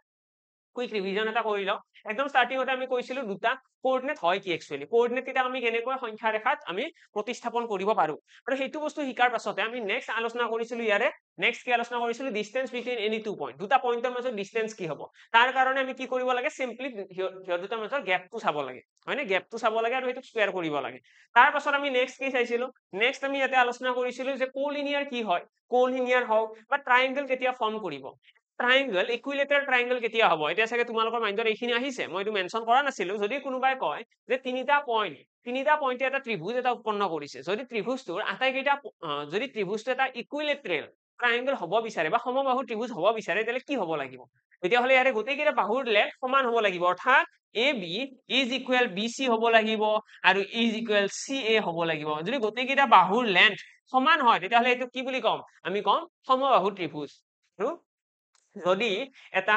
কুইক ৰিভিজন এটা কৰি লওঁ একদম ষ্টাৰ্টিঙতে আমি কৈছিলো দুটা কোঅৰ্ডিনেট হয় কি একচুৱেলি কোঅৰ্ডিনেট কেইটা আমি কেনেকৈ সংখ্যা ৰেখাত আমি প্ৰতিস্থাপন কৰিব পাৰো আৰু সেইটো বস্তু শিকাৰ পাছতে আমি নেক্সট আলোচনা কৰিছিলো ইয়াৰে নেক্সট কি আলোচনা কৰিছিলো distance between any two point দুটা পইণ্টৰ মাজত ডিসটেন্স কি হ'ব তাৰ কাৰণে আমি কি কৰিব লাগে সিম্পলি সিহঁত দুটাৰ মাজৰ গ্যাপটো চাব লাগে হয়নে গ্যাপটো চাব লাগে আৰু সেইটো স্কয়াৰ কৰিব লাগে তাৰ পাছত আমি নেক্সট কি চাইছিলো নেক্সট আমি ইয়াতে আলোচনা কৰিছিলো যে কোলিনিয়াৰ কি হয় কোলিনিয়াৰ হওক বা ট্ৰায়াঙ্গল কেতিয়া ফৰ্ম কৰিব ট্ৰায়াঙ্গল ইকুইলেটাৰ ট্ৰায়াঙ্গল কেতিয়া হ'ব এতিয়া চাগে তোমালোকৰ মাইণ্ডত এইখিনি আহিছে মই এইটো মেনশন কৰা নাছিলো যদি কোনোবাই কয় যে তিনিটা পইণ্টে এটা ত্ৰিভুজ এটা উৎপন্ন কৰিছে যদি ত্ৰিভুজটোৰ আটাইকেইটা যদি ত্ৰিভুজটো এটা ইকুইলেটাৰেল ট্ৰায়াঙ্গল হ'ব বিচাৰে বা সমবাহু ত্ৰিভুজ হ'ব বিচাৰে তেতিয়াহ'লে কি হ'ব লাগিব তেতিয়াহ'লে ইয়াৰে গোটেইকেইটা বাহুৰ লেন্থ সমান হ'ব লাগিব অৰ্থাৎ AB is equal BC হ'ব লাগিব আৰু is equal CA হ'ব লাগিব যদি গোটেইকেইটা বাহুৰ লেন্থ সমান হয় তেতিয়াহ'লে এইটো কি বুলি ক'ম আমি ক'ম সমবাহু ত্ৰিভুজ আৰু যদি এটা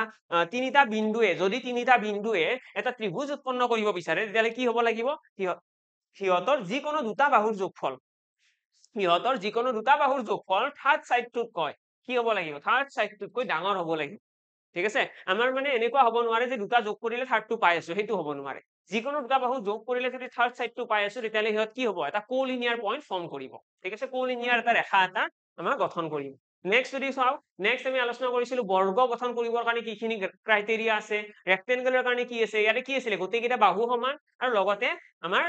তিনিটা বিন্দুৱে এটা ত্ৰিভুজ উৎপন্ন কৰিব বিচাৰে তেতিয়াহ'লে কি হ'ব লাগিব সিহঁতৰ যিকোনো দুটা বাহুৰ যোগফল থাৰ্ড সাইডটোত কয় কি হ'ব লাগিব থাৰ্ড সাইডটোতকৈ ডাঙৰ হ'ব লাগিব ঠিক আছে আমাৰ মানে এনেকুৱা হ'ব নোৱাৰে যে দুটা যোগ কৰিলে থাৰ্ডটো পাই আছো সেইটো হ'ব নোৱাৰে যিকোনো দুটা বাহু যোগ কৰিলে যদি থাৰ্ড সাইডটো পাই আছো তেতিয়াহ'লে সিহঁত কি হ'ব এটা কোলিনিয়াৰ পইণ্ট ফৰ্ম কৰিব ঠিক আছে কোলিনিয়াৰ এটা ৰেখা এটা আমাৰ গঠন কৰিব নেক্সট যদি চাও নেক্সট আমি আলোচনা কৰিছিলো বৰ্গ গঠন কৰিবৰ কাৰণে কিখিনি ক্ৰাইটেৰিয়া আছে ৰেক্টেংগুলাৰ কাৰণে কি আছে ইয়াতে কি আছিলে গোটেইকেইটা বাহু সমান আৰু লগতে আমাৰ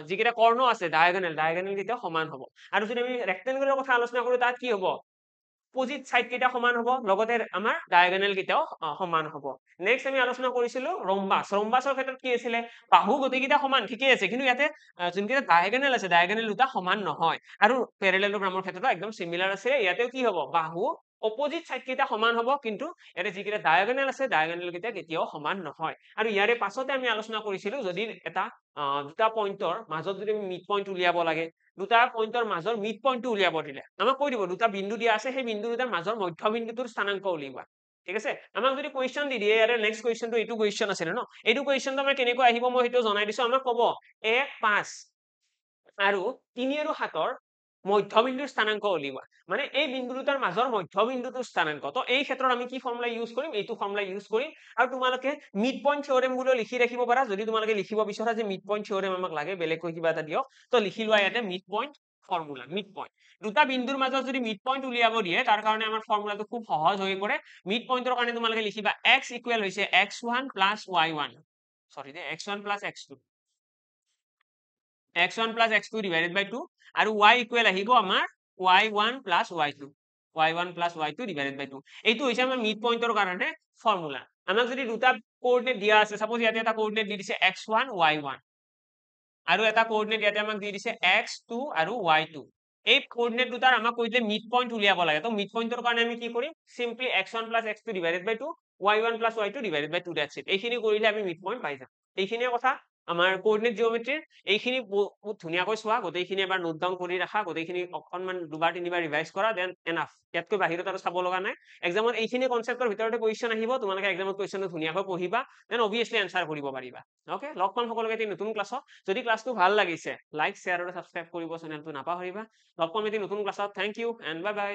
যিকেইটা কৰ্ণ আছে ডায়াগোনেল কেইটা সমান হ'ব আৰু যদি আমি ৰেক্টেংগুলাৰ কথা আলোচনা কৰো তাত কি হ'ব অপজিট সাইড কেইটা সমান হ'ব লগতে আমাৰ ডায়াগোনেল কেইটাও সমান হ'ব নেক্সট আমি আলোচনা কৰিছিলো ৰম্বাস। ৰম্বাসৰ ক্ষেত্ৰত কি আছিলে, বাহু গোটেইকেইটা সমান ঠিকেই আছে, কিন্তু ইয়াতে যোনকেইটা ডায়াগনেল আছে ডায়াগনেল দুটা সমান নহয়। আৰু পেৰেলেলোগ্ৰামৰ ক্ষেত্ৰতো একদম চিমিলাৰ আছে, ইয়াতেও কি হ'ব, বাহু অপজিট চাইড কেইটা সমান হ'ব, কিন্তু ইয়াতে যিকেইটা ডায়াগনেল আছে ডায়াগনেল কেইটা কেতিয়াও সমান নহয়। আৰু ইয়াৰে পাছতে আমি আলোচনা কৰিছিলো যদি এটা দুটা পইণ্টৰ মাজত যদি আমি মিড পইণ্ট উলিয়াব লাগে, দুটা পইণ্টৰ মাজৰ মিড পইণ্টটো উলিয়াব দিলে আমাক কৈ দিব দুটা বিন্দু দিয়া আছে, সেই বিন্দু দুটাৰ মাজৰ মধ্যবিন্দুটোৰ স্থানাংক উলিওৱা। ঠিক আছে, আমাক যদি কুৱেশ্যন দি দিয়ে, ইয়াৰে নেক্সট কুৱেশ্যনটো এইটো কুৱেশ্যন আছিলে ন, এইটো কুৱেশ্যনটো আমাৰ কেনেকৈ আহিব মই সেইটো জনাই দিছো। আমাক ক'ব 1, 5 আৰু 3 আৰু 7ৰ মধ্যবিন্দুৰ স্থানাংক উলিওৱা, মানে এই বিন্দু দুটাৰ মাজৰ মধ্যবিন্দুটোৰ স্থানাংক। তো এই ক্ষেত্ৰত আমি কি ফৰ্মুলা ইউজ কৰিম, এইটো ফৰ্মুলা ইউজ কৰিম। আৰু তোমালোকে মিড পইণ্ট থিয়ৰেম বুলিও লিখি ৰাখিব পাৰা, যদি তোমালোকে লিখিব বিচৰা যে মিড পইণ্ট থিয়ৰেম আমাক লাগে, বেলেগকৈ কিবা এটা দিয়ক, তো লিখি লোৱা ইয়াতে mid point formula. Mid point দুটা বিন্দুৰ মাজত যদি মিড পইণ্ট উলিয়াব দিয়ে, তাৰ কাৰণে আমাৰ ফৰ্মুলাটো খুব সহজ হৈ পৰে। মিড পইণ্টৰ কাৰণে তোমালোকে লিখিবা x ইকুৱেল হৈছে x1 প্লাছ y1, সৰি দে, x1 plus x2, x1 plus x2 divided by 2 আৰু y equal আহিব আমাৰ y1 plus y2, y1 plus y2 divided by 2। এইটো হৈছে আমাৰ মিড পইণ্টৰ কাৰণে ফৰ্মুলা। আমাক যদি দুটা কোঅৰ্ডিনেট দিয়া আছে, সাপোজ ইয়াতে এটা কোঅৰ্ডিনেট দি দিছে x1 y1 আৰু এটা কোঅৰ্ডিনেট ইয়াতে আমাক দি দিছে x2 আৰু y2। এই কোঅৰ্ডিনেট দুটাৰ আমাক কৈ দিলে মিড পইণ্ট উলিয়াব লাগে। তো মিড পইণ্টৰ কাৰণে আমি কি কৰিম, simply x1 plus x2 divided by 2, y1 plus y2 divided by 2, that's it। এইখিনি কৰিলে আমি মিড পইণ্ট পাই যাম। এইখিনিয়ে কথা আমাৰ কোঅৰ্ডিনেট জিঅ'মেট্ৰিৰ। এইখিনি বহুত ধুনীয়াকৈ চোৱা, গোটেইখিনি এবাৰ নোট ডাউন কৰি ৰাখা, গোটেইখিনি অকণমান দুবাৰ তিনিবাৰ ৰিভাইজ কৰা, দেন এনাফ। ইয়াতকৈ বাহিৰত আৰু চাব লগা নাই। এক্সামত এইখিনি কনচেপ্টৰ ভিতৰতে কুৱেশ্যন আহিব, তোমালোকে এক্সামত কুৱেশ্যনটো ধুনীয়াকৈ পঢ়িবা, দেন অবভিয়াছলি এনচাৰ কৰিব পাৰিবা। অ'কে, লগ পাম সকলোকে এটি নতুন ক্লাছত। যদি ক্লাছটো ভাল লাগিছে লাইক, শ্বেয়াৰ আৰু ছাবস্ক্ৰাইব কৰিব চেনেলটো নাপাহৰিবা। লগ পাম এটি নতুন ক্লাছত। Thank you and bye by.